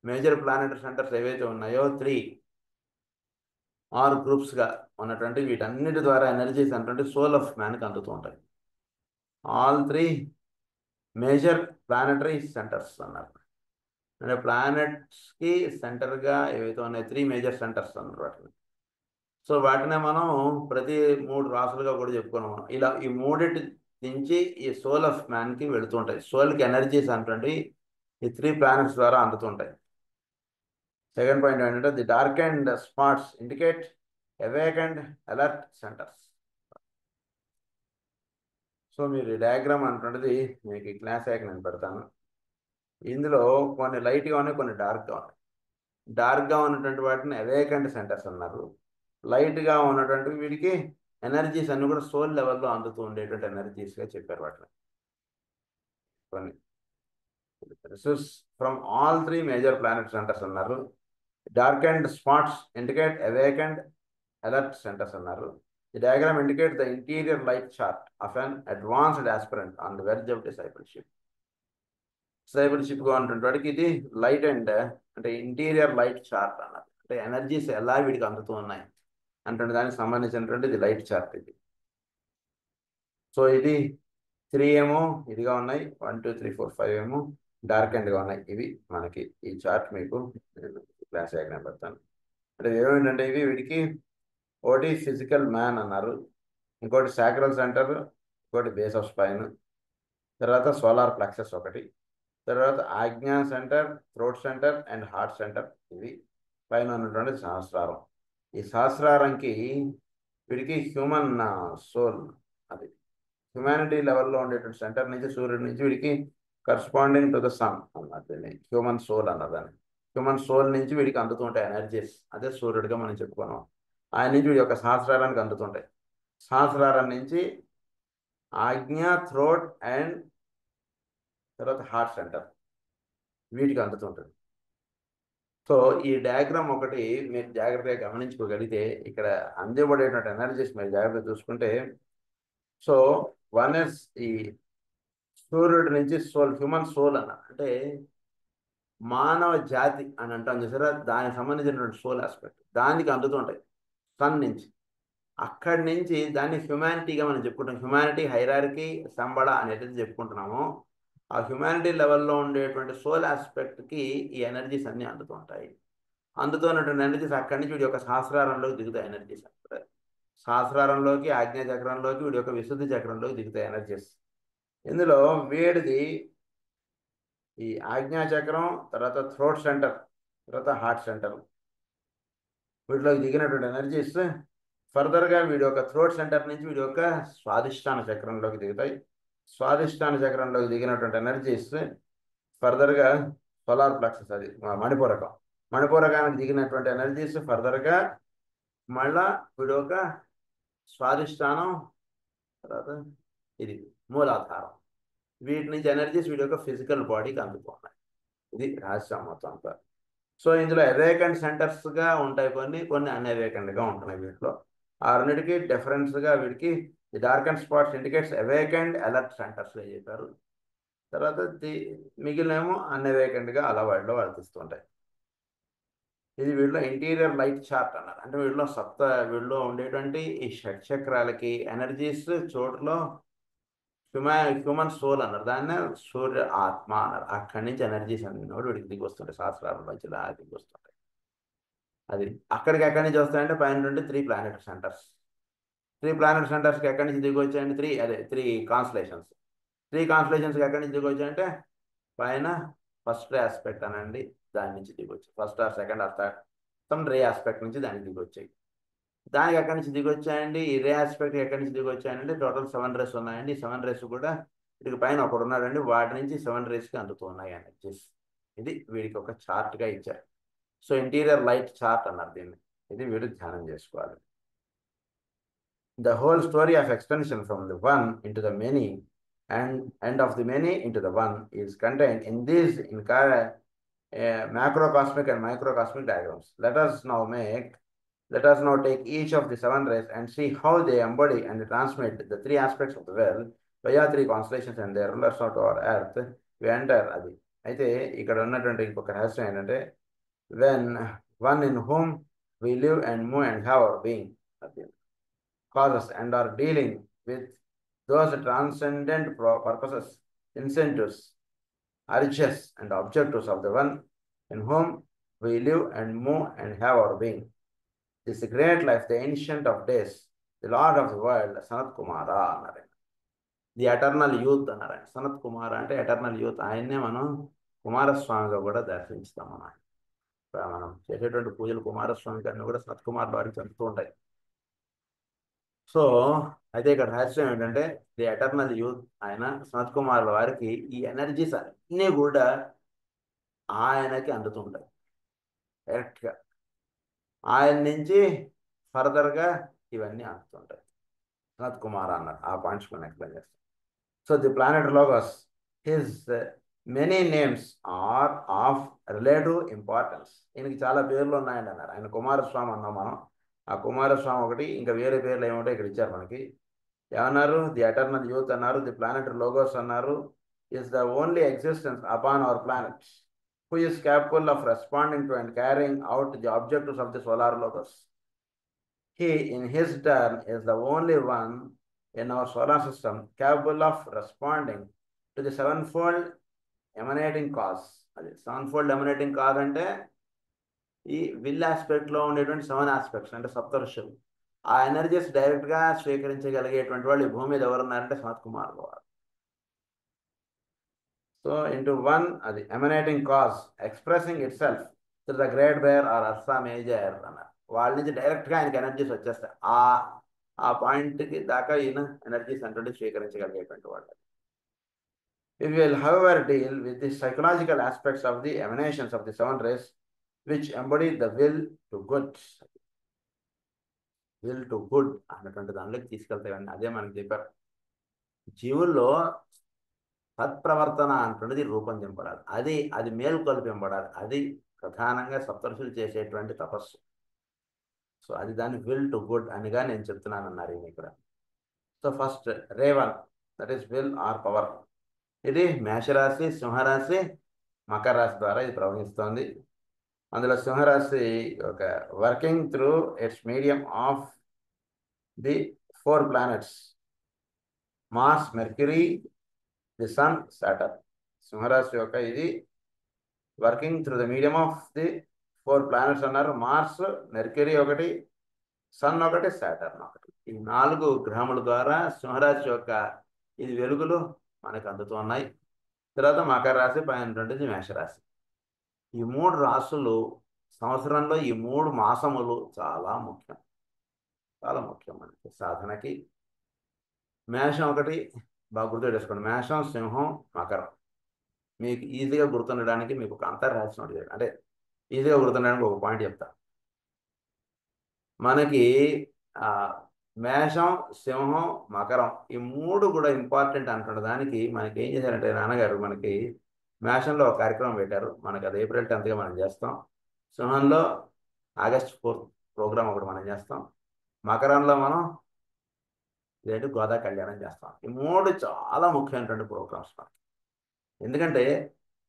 A: Major planetary centres ఏవైతే ఉన్నాయో 3 గ్రూప్స్గా ఉన్నటువంటి వీటన్నిటి ద్వారా ఎనర్జీస్ అంటే సోల్ ఆఫ్ మ్యాన్కి అందుతూ ఉంటాయి. ఆల్ 3 మేజర్ ప్లానెటరీ సెంటర్స్ అన్నారు. అంటే ప్లానెట్స్కి సెంటర్గా ఏవైతే ఉన్నాయి 3 మేజర్ సెంటర్స్ అన్నారు వాటిని. సో వాటినే మనం ప్రతి 3 రాసులుగా కూడా చెప్పుకున్నాం. ఇలా ఈ 3 నుంచి ఈ సోల్ ఆఫ్ మ్యాన్కి వెళుతుంటాయి. సోల్కి ఎనర్జీస్ అంటే ఈ 3 ప్లానెట్స్ ద్వారా అందుతుంటాయి. సెకండ్ పాయింట్ ఏంటంటే the dark and spots indicate awake and alert centres. So మీరు డయాగ్రామ్ అంటున్నది మీకు ఈ క్లాస్ అయ్యాక నేను పెడతాను. ఇందులో కొన్ని లైట్గా ఉన్నాయి, కొన్ని డార్క్గా ఉన్నాయి. డార్క్గా ఉన్నటువంటి వాటిని అవేక్ అండ్ సెంటర్స్ అన్నారు. లైట్గా ఉన్నటువంటి వీడికి ఎనర్జీస్ అన్ని కూడా సోల్ లెవెల్లో అందుతూ ఉండేటువంటి ఎనర్జీస్గా చెప్పారు వాటిని. కొన్ని resource from all 3 major planet centres అన్నారు. Dark and spots indicate awake and alert centres అన్నారు. The diagram indicate the interior light chart of an advanced aspirant on the verge of discipleship. డిసైపుల్షిప్గా ఉన్నటువంటి వాడికి ఇది లైట్ అండ్ అంటే interior light chart అన్నారు. అంటే energies ఎలా వీడికి అందుతూ ఉన్నాయి అంటే దానికి సంబంధించినటువంటి ఇది లైట్ చార్ట్ ఇది. సో ఇది 3 ఏమో ఇదిగా ఉన్నాయి, 1 2 3 4 5 ఏమో డార్క్ అండ్గా ఉన్నాయి. ఇవి మనకి ఈ చార్ట్ మీకు క్లాస్ అయ్యాక పెడతాను. అంటే ఏమేంటంటే ఇవి వీడికి ఒకటి ఫిజికల్ మ్యాన్ అన్నారు, ఇంకోటి సాక్రల్ సెంటర్, ఇంకోటి బేస్ ఆఫ్ స్పైన్, తర్వాత సోలార్ ప్లెక్సస్ ఒకటి, తర్వాత ఆజ్ఞా centre, throat centre and heart centre. ఇవి పైన ఉన్నటువంటి సహస్రారం. ఈ సహస్రారంకి వీడికి హ్యూమన్ సోల్, అది హ్యుమానిటీ లెవెల్లో ఉండేటువంటి సెంటర్ నుంచి సూర్యుడి నుంచి వీడికి కరస్పాండింగ్ టు ద సన్ అన్నది హ్యూమన్ సోల్ అన్నదాన్ని. హ్యూమన్ సోల్ నుంచి వీడికి అందుతుంటాయి ఎనర్జీస్, అదే సూర్యుడిగా మనం చెప్పుకున్నాం. ఆయన నుంచి వీడి యొక్క సహస్రారానికి అందుతుంటాయి. సహస్రారం నుంచి ఆజ్ఞ, థ్రోట్ అండ్ తర్వాత హార్ట్ సెంటర్ వీటికి అందుతుంటుంది. సో ఈ డయాగ్రామ్ ఒకటి మీరు జాగ్రత్తగా గమనించుకోగలిగితే ఇక్కడ అందివ్వబడేటువంటి ఎనర్జీస్ మీరు జాగ్రత్తగా చూసుకుంటే, సో 1 ఇస్ ఈ సూర్యుడి నుంచి సోల్, హ్యూమన్ సోల్ అన్న అంటే మానవ జాతి అని అంటాం చూసారా, దానికి సంబంధించినటువంటి సోల్ ఆస్పెక్ట్ దానికి అందుతుంటాయి సన్ నుంచి. అక్కడి నుంచి దాన్ని హ్యుమానిటీగా మనం చెప్పుకుంటాం. హ్యుమానిటీ హైరార్కీ సంబడ అనేది చెప్పుకుంటున్నాము. ఆ హ్యుమానిటీ లెవెల్లో ఉండేటువంటి సోల్ ఆస్పెక్ట్కి ఈ ఎనర్జీస్ అన్నీ అందుతుంటాయి. అందుతున్నటువంటి ఎనర్జీస్ అక్కడి నుంచి వీడి యొక్క సహస్రారంలోకి దిగుతాయి ఎనర్జీస్. సహస్రారంలోకి, ఆజ్ఞా చక్రంలోకి, వీడి యొక్క విశుద్ధి చక్రంలోకి దిగుతాయి ఎనర్జీస్. ఇందులో వీడిది ఈ ఆజ్ఞా చక్రం, తర్వాత థ్రోట్ సెంటర్, తర్వాత హార్ట్ సెంటర్ వీటిలోకి దిగినటువంటి ఎనర్జీస్ ఫర్దర్గా వీడి యొక్క థ్రోట్ సెంటర్ నుంచి వీడి యొక్క స్వాదిష్టాన చక్రంలోకి దిగుతాయి. స్వాదిష్టాన చక్రంలోకి దిగినటువంటి ఎనర్జీస్ ఫర్దర్గా సోలార్ ప్లెక్సస్, అది మణిపూరకానికి దిగినటువంటి ఎనర్జీస్ ఫర్దర్గా మళ్ళా వీడి యొక్క స్వాదిష్టానం, తర్వాత ఇది మూలాధారం. వీటి నుంచి ఎనర్జీస్ వీటి యొక్క ఫిజికల్ బాడీకి అందుతున్నాయి. ఇది రహస్యం మొత్తం అంతా. సో ఇందులో అవేకెంట్ సెంటర్స్గా ఉంటాయి, కొన్ని అన్అవేకెంట్గా ఉంటున్నాయి. వీటిలో ఆ రెండింటికి డిఫరెన్స్గా వీటికి the dark and spots indicates awakened alert సెంటర్స్గా చెప్పారు. తర్వాత మిగిలినేమో అన్అవేకెంట్గా అలా వాటిలో వర్తిస్తుంటాయి. ఇది వీటిలో ఇంటీరియర్ లైట్ చార్ట్ అన్నారు. అంటే వీటిలో ఉండేటువంటి ఈ షట్చక్రాలకి ఎనర్జీస్ చోటులో హ్యూమన్ సోల్ అన్నారు, దాన్ని సూర్య ఆత్మ అన్నారు. అక్కడి నుంచి ఎనర్జీస్ అన్ని వీడికి దిగి వస్తుంటాయి, శాస్త్రాల నుంచి దిగి వస్తుంటాయి. అది ఎక్కడి నుంచి వస్తాయంటే పైన నుండి 3 ప్లానెట్ సెంటర్స్. 3 ప్లానెట్ సెంటర్స్కి ఎక్కడి నుంచి దిగి వచ్చాయంటే 3 కాన్స్టలేషన్స్. 3 కాన్స్టలేషన్స్కి ఎక్కడి నుంచి దిగి వచ్చాయంటే పైన ఫస్ట్ రే ఆస్పెక్ట్ అనండి, దాని నుంచి దిగి వచ్చాయి. First or second or third some ray aspect నుంచి దానికి దిగి వచ్చాయి. దానికి ఎక్కడి నుంచి దిగి వచ్చాయండి, ఈ రే ఆస్పెక్ట్ ఎక్కడి నుంచి దిగి వచ్చాయంటే టోటల్ 7 రేస్ ఉన్నాయండి. 7 రేస్ కూడా వీటికి పైన ఒకడు ఉన్నాడండి, వాటి నుంచి 7 రేస్కి అందుతున్నాయి ఎనర్జీస్. ఇది వీడికి ఒక చార్ట్గా ఇచ్చారు. సో ఇంటీరియర్ లైట్ చార్ట్ అన్నారు దీన్ని. ఇది వీడు ధ్యానం చేసుకోవాలి. The whole story of extension from the one into the many and of the many into the one is contained in these macrocosmic and microcosmic diagrams. Let us now take each of the 7 rays and see how they embody and transmit the 3 aspects of the world via 3 constellations and their rulers to our earth. We enter అది. అయితే ఇక్కడ ఉన్నటువంటి ఇంకొక రహస్యం ఏంటంటే, when one in whom we live and move and have our being causes and are dealing with those transcendent purposes, incentives, urges and objectives of the one in whom we live and move and have our being. This great life, the ancient of days, the Lord of the world, Sanat Kumara అన్నారు. The eternal youth అన్నారు. సనత్ కుమార్ అంటే eternal youth. ఆయన్నే మనం కుమారస్వామిగా కూడా దర్శించుతాం. మనం చేసేటువంటి పూజలు కుమారస్వామి గారిని కూడా సనత్ కుమార్ వారికి చెందుతూ ఉంటాయి. సో అయితే ఇక్కడ రహస్యం ఏంటంటే ది ఎటర్నల్ యూత్ ఆయన సనత్ కుమార్ వారికి ఈ ఎనర్జీస్ అన్నీ కూడా ఆయనకి అందుతుంటాయి డైరెక్ట్గా. ఆయన నుంచి ఫర్దర్గా ఇవన్నీ అందుతుంటాయి. సనత్ కుమార్ అన్నారు. ఆ పాయింట్స్ మనం ఎక్స్ప్లెయిన్ చేస్తాం. So the planet Logos his many names are of relative importance. ఈయనకి చాలా పేర్లు ఉన్నాయండి అన్నారు. ఆయన కుమారస్వామి అన్నాం మనం. ఆ కుమారస్వామి ఒకటి, ఇంకా వేరే పేర్లు ఏమిటో ఇక్కడ ఇచ్చారు మనకి. ఏమన్నారు? ది ఎటర్నల్ యూత్ అన్నారు, ది ప్లానెట్ లోగోస్ అన్నారు. Is the only existence upon our planet who is capable of responding to and carrying out the objectives of the solar logos. He, in his turn, is the only one in our solar system capable of responding to the sevenfold emanating cause. అది sevenfold emanating cause అంటే ఈ will ఆస్పెక్ట్లో ఉండేటువంటి 7 aspects అంటే సప్తఋషులు. ఆ energies డైరెక్ట్గా స్వీకరించగలిగేటువంటి వాళ్ళు ఈ భూమి మీద ఎవరున్నారంటే సనత్ కుమార్ గారు. సో ఇంటూ వన్ అది emanating cause expressing itself to the Great Bear or Ursa Major అన్నారు. వాళ్ళ నుంచి డైరెక్ట్గా ఆయనకి ఎనర్జీస్ వచ్చేస్తాయి. ఆ పాయింట్కి దాకా ఈయన ఎనర్జీస్ అంటే స్వీకరించగలిగేటువంటి వాళ్ళు. We will however deal with the psychological aspects of the emanations of the 7 rays which embody the will to good. Will to good అన్నటువంటి దానిలోకి తీసుకెళ్తాయండి. అదే మనకి చెప్పారు, జీవుల్లో సత్ప్రవర్తన అంటున్నది రూపొందింపడాలి. అది మేల్కొల్పింపడాలి. అది ప్రధానంగా సప్తఋషులు చేసేటువంటి తపస్సు. సో అది దాన్ని విల్ టు గుడ్ అనిగా నేను చెప్తున్నాను అన్నారు ఈయన ఇక్కడ. So first Revan, that is will or power. ఇది మేషరాశి, సింహరాశి, మకర రాశి ద్వారా ఇది ప్రవహిస్తోంది. అందులో సింహరాశి ఒక working through its medium of the 4 planets Mars, Mercury, the Sun, Saturn. సింహరాశి యొక్క ఇది working through the medium of the 4 planets అన్నారు. మార్స్, మెర్క్యూరీ ఒకటి, సన్ ఒకటి, సాటర్న్ ఒకటి. ఈ 4 గ్రహముల ద్వారా సింహరాశి యొక్క ఇది వెలుగులు మనకు అందుతున్నాయి. తర్వాత మకర రాశి, పైన మేషరాశి. ఈ 3 రాశులు సంవత్సరంలో ఈ 3 మాసములు చాలా ముఖ్యం, చాలా ముఖ్యం మనకి సాధనకి. మేషం ఒకటి బాగా గుర్తుపెట్టేసుకోండి. మేషం, సింహం, మకరం. మీకు ఈజీగా గుర్తుండడానికి మీకు ఒక అంతర్రహస్యం అంటే ఈజీగా గుర్తుండడానికి ఒక పాయింట్ చెప్తా. మనకి మేషం, సింహం, మకరం ఈ మూడు కూడా ఇంపార్టెంట్ అంటున్న దానికి మనకి ఏం చేశారంటే నాన్నగారు మనకి మేషంలో ఒక కార్యక్రమం పెట్టారు. మనకి అది ఏప్రిల్ 10th మనం చేస్తాం. సింహంలో ఆగస్ట్ 4th ప్రోగ్రామ్ ఒకటి మనం చేస్తాం. మకరంలో మనం ఇదేంటి గోదా కళ్యాణం చేస్తాం. ఈ మూడు చాలా ముఖ్యమైనటువంటి ప్రోగ్రామ్స్ మనకి. ఎందుకంటే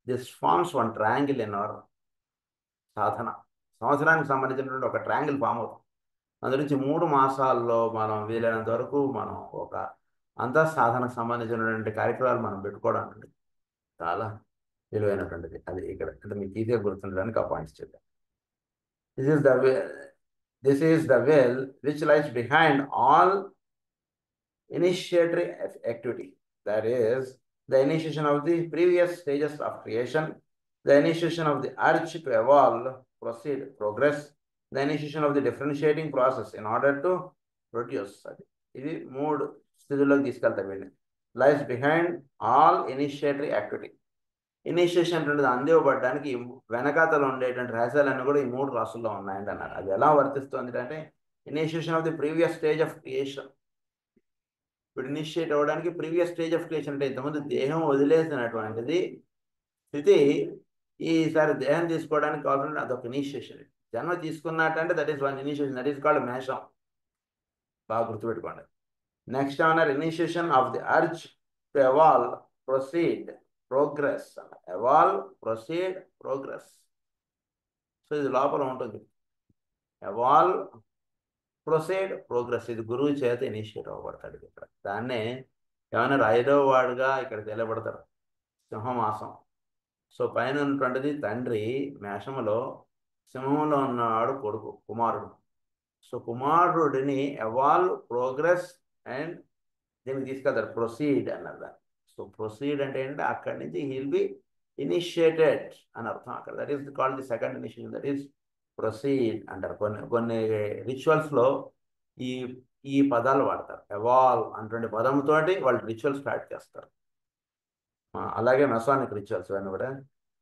A: this forms one triangle in our sadhana. సంవత్సరానికి సంబంధించినటువంటి ఒక ట్రయాంగిల్ ఫామ్ అవుతుంది. అందు నుంచి 3 మాసాల్లో మనం వీలైనంత వరకు మనం ఒక అంతర్ సాధనకు సంబంధించినటువంటి కార్యక్రమాలు మనం పెట్టుకోవడం అనేది చాలా విలువైనటువంటిది. అది ఇక్కడ అంటే మీకు ఈజీగా గుర్తుండడానికి ఆ పాయింట్స్ చెప్పాను. This is the way this is the well which lies behind all initiatory activity. That is the initiation of the previous stages of creation, the initiation of the urge to evolve, proceed, progress, the initiation of the differentiating process in order to produce. ఇది 3 స్థితుల్లోకి తీసుకెళ్తాం వీళ్ళని. లైస్ behind all ఇనిషియేటరీ activity. Initiation అంటే అందివ్వబడడానికి వెనకాతలు ఉండేటువంటి రహస్యాలన్నీ కూడా ఈ 3 రాసుల్లో ఉన్నాయండి అన్నారు. అది ఎలా వర్తిస్తుంది అంటే initiation of the previous stage of creation. ఇప్పుడు ఇనిషియేట్ అవ్వడానికి ప్రీవియస్ స్టేజ్ ఆఫ్ క్రియేషన్ అంటే ఇంతకుముందు దేహం వదిలేసినటువంటిది స్థితి ఈసారి దేహం తీసుకోవడానికి కావాలంటే అదొక ఇనిషియేషన్. జన్మ తీసుకున్నట్టంటే that is one initiation. That is called Mesham. బాగా గుర్తుపెట్టుకోండి. Next honour initiation of the urge to evolve, proceed, progress. Evolve, proceed, progress. So ఇది లోపల ఉంటుంది. Evolve, proceed, progress. ఇది గురువు చేత ఇనిషియేట్ అవ్వబడతాడు ఇక్కడ. దాన్నే ఏమన్నారు 5వ వాడుగా ఇక్కడ తెలియబడతారు సింహమాసం. సో పైన ఉన్నటువంటిది తండ్రి మేషములో, సింహంలో ఉన్నవాడు కొడుకు కుమారుడు. సో కుమారుడిని ఎవాల్వ్, ప్రోగ్రెస్ అండ్ దీనికి తీసుకెళ్తారు ప్రొసీడ్ అన్నారు దాన్ని. సో ప్రొసీడ్ అంటే ఏంటంటే అక్కడి నుంచి హీల్ బి ఇనిషియేటెడ్ అని అర్థం అక్కడ. That is called the second initiation. That is proceed అంటారు. కొన్ని రిచువల్స్లో ఈ ఈ పదాలు వాడతారు. ఎవాల్వ్ అటువంటి పదంతో వాళ్ళు రిచువల్ స్టార్ట్ చేస్తారు. అలాగే మెసానిక్ రిచువల్స్ ఇవన్నీ కూడా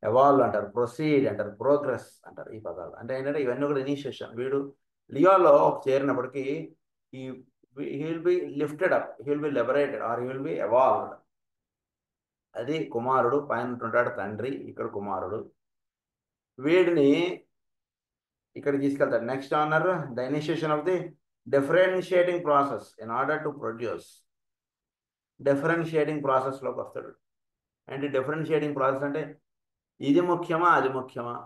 A: ఎవాల్వ్ అంటారు, ప్రొసీడ్ అంటారు, ప్రోగ్రెస్ అంటారు. ఈ పదాలు అంటే ఏంటంటే ఇవన్నీ కూడా ఇనిషియేషన్. వీడు లియోలో చేరినప్పటికీ ఈ he will be lifted up, he will be liberated or he will be evolved. అది కుమారుడు. పైన ఉంటాడు తండ్రి, ఇక్కడ కుమారుడు. వీడిని ఇక్కడ తీసుకెళ్తాడు. Next honour the initiation of the differentiating process in order to produce. Differentiating ప్రాసెస్లోకి వస్తాడు. అంటే డిఫరెన్షియేటింగ్ ప్రాసెస్ అంటే ఇది ముఖ్యమా అది ముఖ్యమా,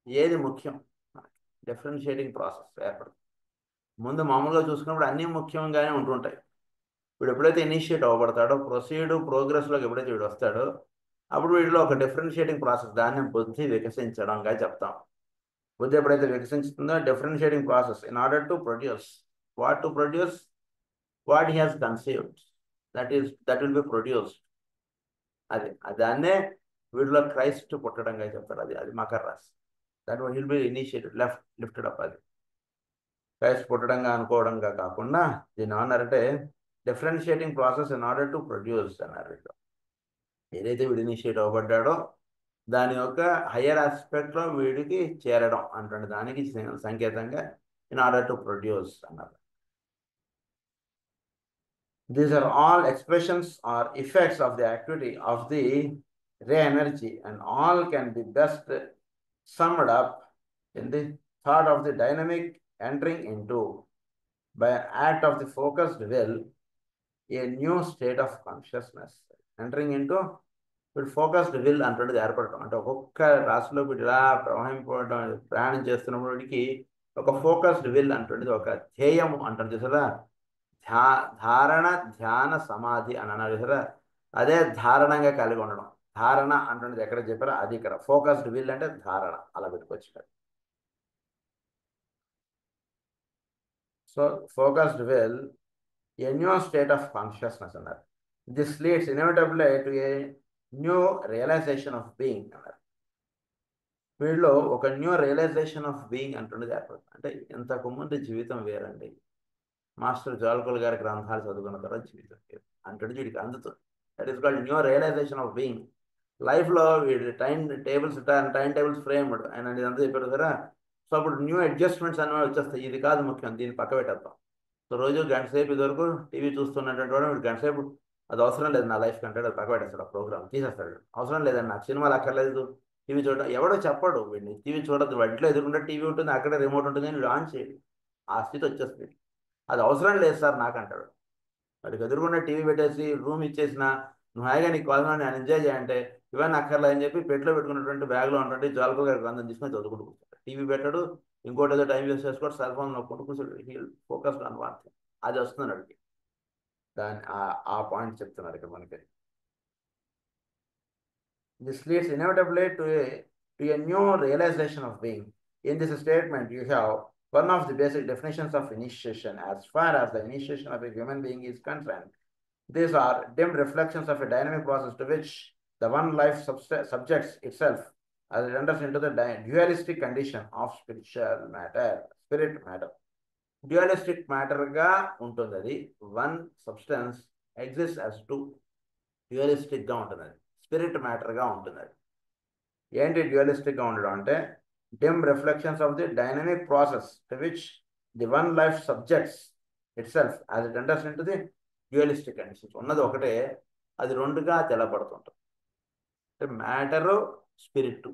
A: ఏది ముఖ్యం, డిఫరెన్షియేటింగ్ ప్రాసెస్ ఏర్పడుతుంది. ముందు మామూలుగా చూసుకున్నప్పుడు అన్నీ ముఖ్యంగానే ఉంటుంటాయి. వీడు ఎప్పుడైతే ఇనిషియేట్ అవ్వబడతాడో, ప్రొసీడ్, ప్రోగ్రెస్లోకి ఎప్పుడైతే వీడు వస్తాడో అప్పుడు వీడిలో ఒక డిఫరెన్షియేటింగ్ ప్రాసెస్, దాన్ని బుద్ధి వికసించడంగా చెప్తాం. బుద్ధి ఎప్పుడైతే వికసించుతుందో differentiating process in order to produce. What to produce? What he has conceived, that will be produced. అది దాన్నే వీడిలో క్రైస్ట్ పుట్టడంగా చెప్తారు. అది మకర రాశి. That will be initiated, lifted up. అది క్రైస్ట్ పుట్టడంగా అనుకోవడంగా కాకుండా దీన్ని ఏమన్నారంటే differentiating process in order to produce అన్నారు. ఏదైతే వీడు ఇనిషియేట్ అవ్వబడ్డాడో దాని యొక్క హయ్యర్ ఆస్పెక్ట్లో వీడికి చేరడం అంటే దానికి సంకేతంగా ఇన్ ఆర్డర్ టు ప్రొడ్యూస్ అన్నారు. These are all expressions or effects of the activity of the ray energy and all can be best summed up in the thought of the dynamic entering into by an act of the focused will a new state of consciousness. Entering into with focused will అంటున్నది ఏర్పడటం. అంటే ఒక్కొక్క రాశిలో వీడు ఇలా ప్రయాణం చేస్తున్నప్పటికీ ఒక ఫోకస్డ్ విల్ అంటున్నది, ఒక ధ్యేయం అంటుంది చూసారా. ధారణ, ధ్యాన, సమాధి అని అన్నారు చూసారా. అదే ధారణంగా కలిగి ఉండడం. ధారణ అంటున్నది ఎక్కడ చెప్పారో అది ఇక్కడ. ఫోకస్డ్ విల్ అంటే ధారణ. అలా పెట్టుకోవచ్చు. So focused will, a new state of consciousness అన్నారు. This leads inevitably to a new realization of being అన్నారు. వీళ్ళలో ఒక న్యూ రియలైజేషన్ ఆఫ్ బీయింగ్ అంటున్నది ఏర్పడుతుంది. అంటే ఇంతకు ముందు జీవితం వేరండి. మాస్టర్ జోల్కుల్ గారి గ్రంథాలు చదువుకున్న తర్వాత జీవితం వేరు అంటున్నది వీడికి అందుతుంది. That is called new realisation of being. లైఫ్లో వీడి టైం టేబుల్స్ ఫ్రేమ్డ్ ఆయన ఇదంతా చెప్పారు కదా. సో అప్పుడు న్యూ అడ్జస్ట్మెంట్స్ అనేవి వచ్చేస్తాయి. ఇది కాదు ముఖ్యం, దీన్ని పక్క పెట్టేద్దాం. సో రోజు గంట సేపు ఇదివరకు టీవీ చూస్తున్నటువంటి వాడు వీడు గంట సేపు అది అవసరం లేదు నా లైఫ్ కంటే అది పక్కబెట్టేస్తాడు ఆ ప్రోగ్రామ్ తీసేస్తాడు. అవసరం లేదండి నాకు సినిమాలు అక్కర్లేదు టీవీ చూడడం ఎవడో చెప్పడు వీడిని టీవీ చూడద్దు వాటిలో ఎదురుకుంటే టీవీ ఉంటుంది అక్కడే రిమోట్ ఉంటుంది అని వీడు ఆన్ చేయడు. ఆ స్థితి వచ్చేస్తుంది. అది అవసరం లేదు సార్ నాకు అంటాడు. వాడికి ఎదురుకుండా టీవీ పెట్టేసి రూమ్ ఇచ్చేసిన నువ్వు హాయిగా నీకు కావాలని నేను ఎంజాయ్ చేయంటే ఇవన్నీ అక్కర్లే అని చెప్పి పెట్లో పెట్టుకున్నటువంటి బ్యాగ్లో ఉన్నటువంటి జోలకల్ గారి గ్రంథం తీసుకొని చదువుకుంటూ కూర్చుంటాడు. టీవీ పెట్టాడు ఇంకోటి ఏదో టైం వేస్ట్ చేసుకోవడం సెల్ ఫోన్ నొక్కుంటూ కూర్చోడు. హీ ఫోకస్డ్ ఆన్ వాట్ అది వస్తుంది అడిగి దాని ఆ పాయింట్ చెప్తున్నారు ఇక్కడ మనకి. This leads inevitably to a new realization of being. In this statement, you have one of the basic definitions of initiation as far as the initiation of a human being is concerned. These are dim reflections of a dynamic process to which the one life subjects itself as it enters into the dualistic condition of spiritual matter, spirit matter. Dualistic matter ga ఉంటుంది అది. One substance exists as two. Dualistic గా ఉంటుంది అది. Spirit మ్యాటర్గా ఉంటుంది అది. ఏంటి డ్యూయలిస్టిక్గా ఉండడం అంటే dim reflections of the dynamic process to which the one life subjects itself as it enters into the dualistic conditions. ఉన్నది ఒకటే అది రెండుగా తెలపడుతుంటుంది. అంటే మ్యాటరు స్పిరిట్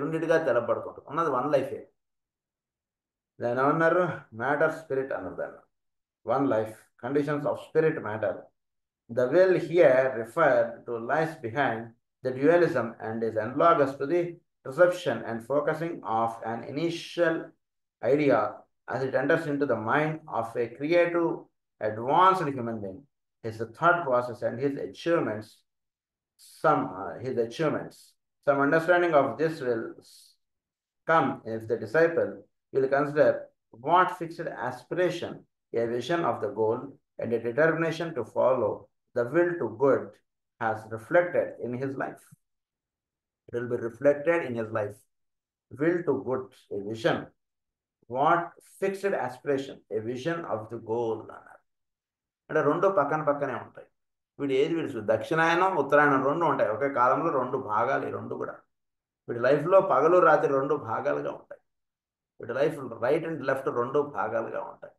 A: రెండింటిగా తెలపడుతుంటుంది. ఉన్నది వన్ లైఫే. దాని ఏమన్నారు మ్యాటర్ స్పిరిట్ అన్నారు దాన్ని. One life conditions of spirit matter. The will here referred to lies behind the dualism and is analogous to the perception and focusing of an initial idea as it enters into the mind of a creative, advanced human being. His thought process and his achievements, some understanding of this will come if the disciple will consider what fixed aspiration, a vision of the goal, and a determination to follow the will to good has reflected in his life. It will be reflected in his life. Will to good, a vision. What fixed aspiration, a vision of the goal అన్నారు. అంటే రెండు పక్కన పక్కనే ఉంటాయి. వీడు దక్షిణాయనం ఉత్తరాయణం రెండు ఉంటాయి. ఒకే కాలంలో రెండు భాగాలు ఈ రెండు కూడా. వీడి లైఫ్లో పగలు రాత్రి రెండు భాగాలుగా ఉంటాయి. వీడి లైఫ్ రైట్ అండ్ లెఫ్ట్ రెండు భాగాలుగా ఉంటాయి.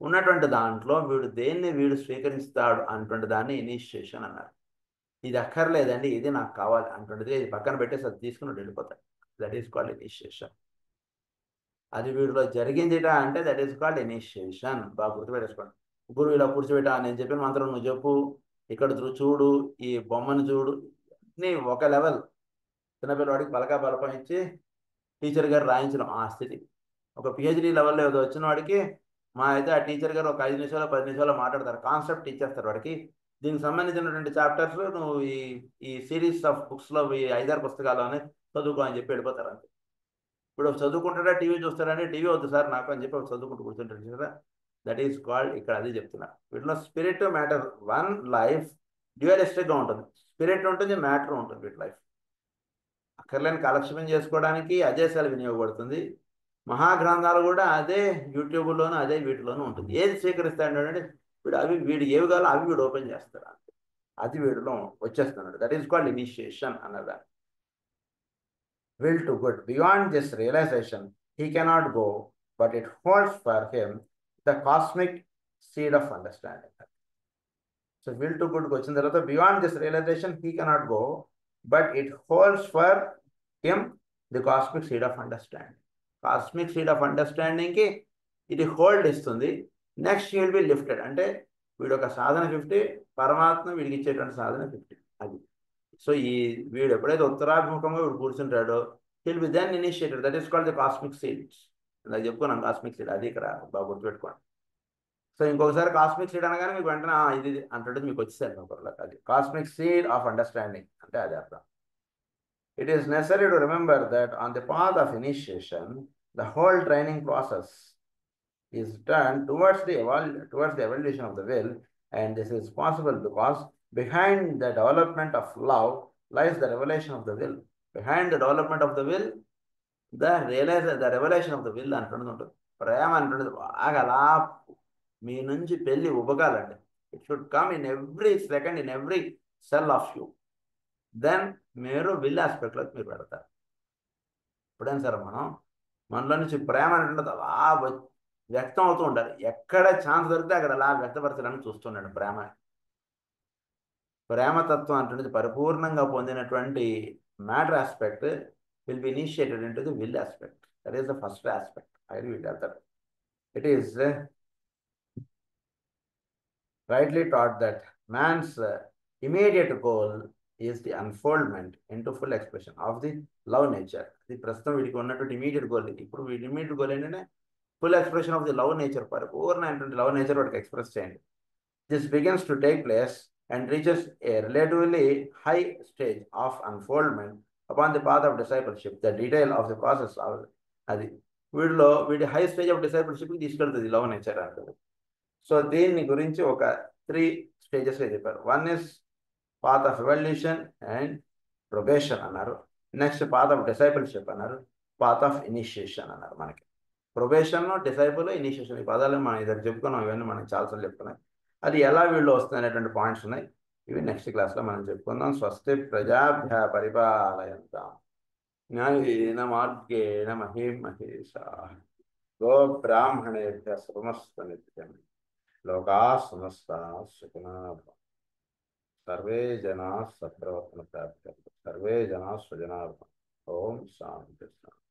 A: ఉన్నటువంటి దాంట్లో వీడు స్వీకరిస్తాడు అన్నటువంటి దాన్ని ఇనిషియేషన్ అన్నారు. ఇది అక్కర్లేదండి ఇది నాకు కావాలి అంటుండేది ఇది పక్కన పెట్టేసి అది తీసుకుని వెళ్ళిపోతాయి. That is called initiation. అది వీడిలో జరిగిందిట అంటే దట్ ఈస్ కాల్డ్ ఇనిషియేషన్. బాగా గుర్తుపెట్టేసుకోండి. గురువు ఇలా కూర్చోబెట్టా నేను చెప్పిన మంత్రం నువ్వు చెప్పు, ఇక్కడ చూడు, ఈ బొమ్మను చూడు, అన్నీ ఒక లెవెల్. చిన్నపిల్లవాడికి పలకా బలపం ఇచ్చి టీచర్ గారు రాయించడం ఆ స్థితి. ఒక పిహెచ్డి లెవెల్లో ఏదో వచ్చిన వాడికి మా అయితే ఆ టీచర్ గారు ఒక 5 నిమిషాలు 10 నిమిషాలు మాట్లాడతారు. కాన్సెప్ట్ ఇచ్చేస్తారు వాడికి. దీనికి సంబంధించినటువంటి చాప్టర్స్ నువ్వు ఈ సిరీస్ ఆఫ్ బుక్స్లో ఈ 5-6 పుస్తకాలు అని చదువుకో అని చెప్పి వెళ్ళిపోతారు అంతే. ఇప్పుడు చదువుకుంటాడా టీవీ చూస్తాడంటే టీవీ వద్దు సార్ నాకు అని చెప్పి చదువుకుంటూ కూర్చుంటాడు కదా. దట్ ఈస్ కాల్డ్ ఇక్కడ అది చెప్తున్నా. వీటిలో స్పిరిట్ మ్యాటర్ వన్ లైఫ్ డ్యూయలిస్టిక్గా ఉంటుంది. స్పిరిట్ ఉంటుంది మ్యాటర్ ఉంటుంది. వీటి లైఫ్ అక్కర్లేని కాలక్షేపం చేసుకోవడానికి అదే సెల్ వినియోగపడుతుంది. మహాగ్రంథాలు కూడా అదే యూట్యూబ్లోనూ అదే వీటిలోనూ ఉంటుంది. ఏది స్వీకరిస్తాడంటే వీడు ఏవి కావాలో అవి వీడు ఓపెన్ చేస్తాడు అంతే. అది వీడిలో వచ్చేస్తున్నాడు. దట్ ఈస్ కాల్డ్ ఇనిషియేషన్ అన్నదాన్ని. Will to good. Beyond this realization, he cannot go, but it holds for him the cosmic seed of understanding. So will to good వచ్చిన తర్వాత beyond this realization, he cannot go, but it holds for him the cosmic seed of understanding. Cosmic seed of understanding కి ఇది hold ఇస్తుంది. Next he will be lifted. అంటే వీడు ఒక సాధన 50, పరమాత్మ వీడికి ఇచ్చేటువంటి సాధన 50. అది సో వీడు ఎప్పుడైతే ఉత్తరాభిముఖంగా వీడు కూర్చుంటాడో he'll be then initiated. That is called the cosmic seeds. ఇలా చెప్పుకున్నాం కాస్మిక్ సీడ్. అది ఇక్కడ బాగా గుర్తుపెట్టుకోండి. సో ఇంకొకసారి కాస్మిక్ సీడ్ అనగానే మీకు వెంటనే ఇది అంటే మీకు వచ్చేసారు ఒకరికి. అది కాస్మిక్ సీడ్ ఆఫ్ అండర్స్టాండింగ్ అంటే అది అర్థం. It is necessary to remember that on the path of initiation, the whole training process is done towards the evolution of the will, and this is possible because behind the development of love lies the revelation of the will. Behind the development of the will, the revelation of the will అంటున్నది ఉంటుంది. ప్రేమ అంటున్నది బాగా అలా మీ నుంచి పెళ్ళి ఉబకాలండి. It should come in every second, in every cell of you. Then మీరు విల్ ఆస్పెక్ట్లోకి మీరు పెడతారు. ఇప్పుడేం సార్ మనలో నుంచి ప్రేమ అంటున్నది అలా వ్యక్తం అవుతూ ఉండాలి. ఎక్కడ ఛాన్స్ దొరికితే అక్కడ అలా వ్యక్తపరచడానికి చూస్తున్నాడు ప్రేమ. ప్రేమతత్వం అంటే పరిపూర్ణంగా పొందినటువంటి matter aspect will be initiated in to the will aspect. That is the first aspect. I will that it is rightly taught that man's immediate goal is the unfoldment into full expression of the love nature. The ప్రస్తుతం వీడికి ఉన్నటువంటి immediate goal. ఇప్పుడు వీడి immediate goal ఏంటంటే full expression of the love nature. పరిపూర్ణమైనటువంటి love nature వాడికి express చేయండి. This begins to take place and reaches a relatively high stage of unfoldment upon the path of discipleship. The detail of the process of అది వీడి high stage of డిసైపుల్షిప్కి తీసుకెళ్తుంది love nature అంటారు. So దీని గురించి ఒక 3 stages చెప్పారు. One is path of evolution and probation అన్నారు. Next path of discipleship అన్నారు. పాత్ ఆఫ్ ఇనిషియేషన్ అన్నారు. మనకి ప్రొబేషన్, డిసైపుల్, ఇనిషియేషన్ ఈ పదాలు మనం ఇద్దరు చెప్పుకున్నాం. ఇవన్నీ మనం చాలాసార్లు చెప్పుకున్నాం. అది ఎలా వీళ్ళు వస్తుంది అనేటువంటి పాయింట్స్ ఉన్నాయి. ఇవి నెక్స్ట్ క్లాస్లో మనం చెప్పుకుందాం. స్వస్తి ప్రజాభ్య పరిపాలయంతాం న్యాయేన మార్గేణ మహీమహేషాః గో బ్రాహ్మణేభ్యః శుభమస్తు నిత్యం లోకాః సమస్తాః సుఖినో భవంతు. సర్వే జనాః సత్ప్రవర్తన ప్రాప్తార్థం. సర్వే జనాః సుజనాః భవంతు. ఓం శాంతి శాంతి.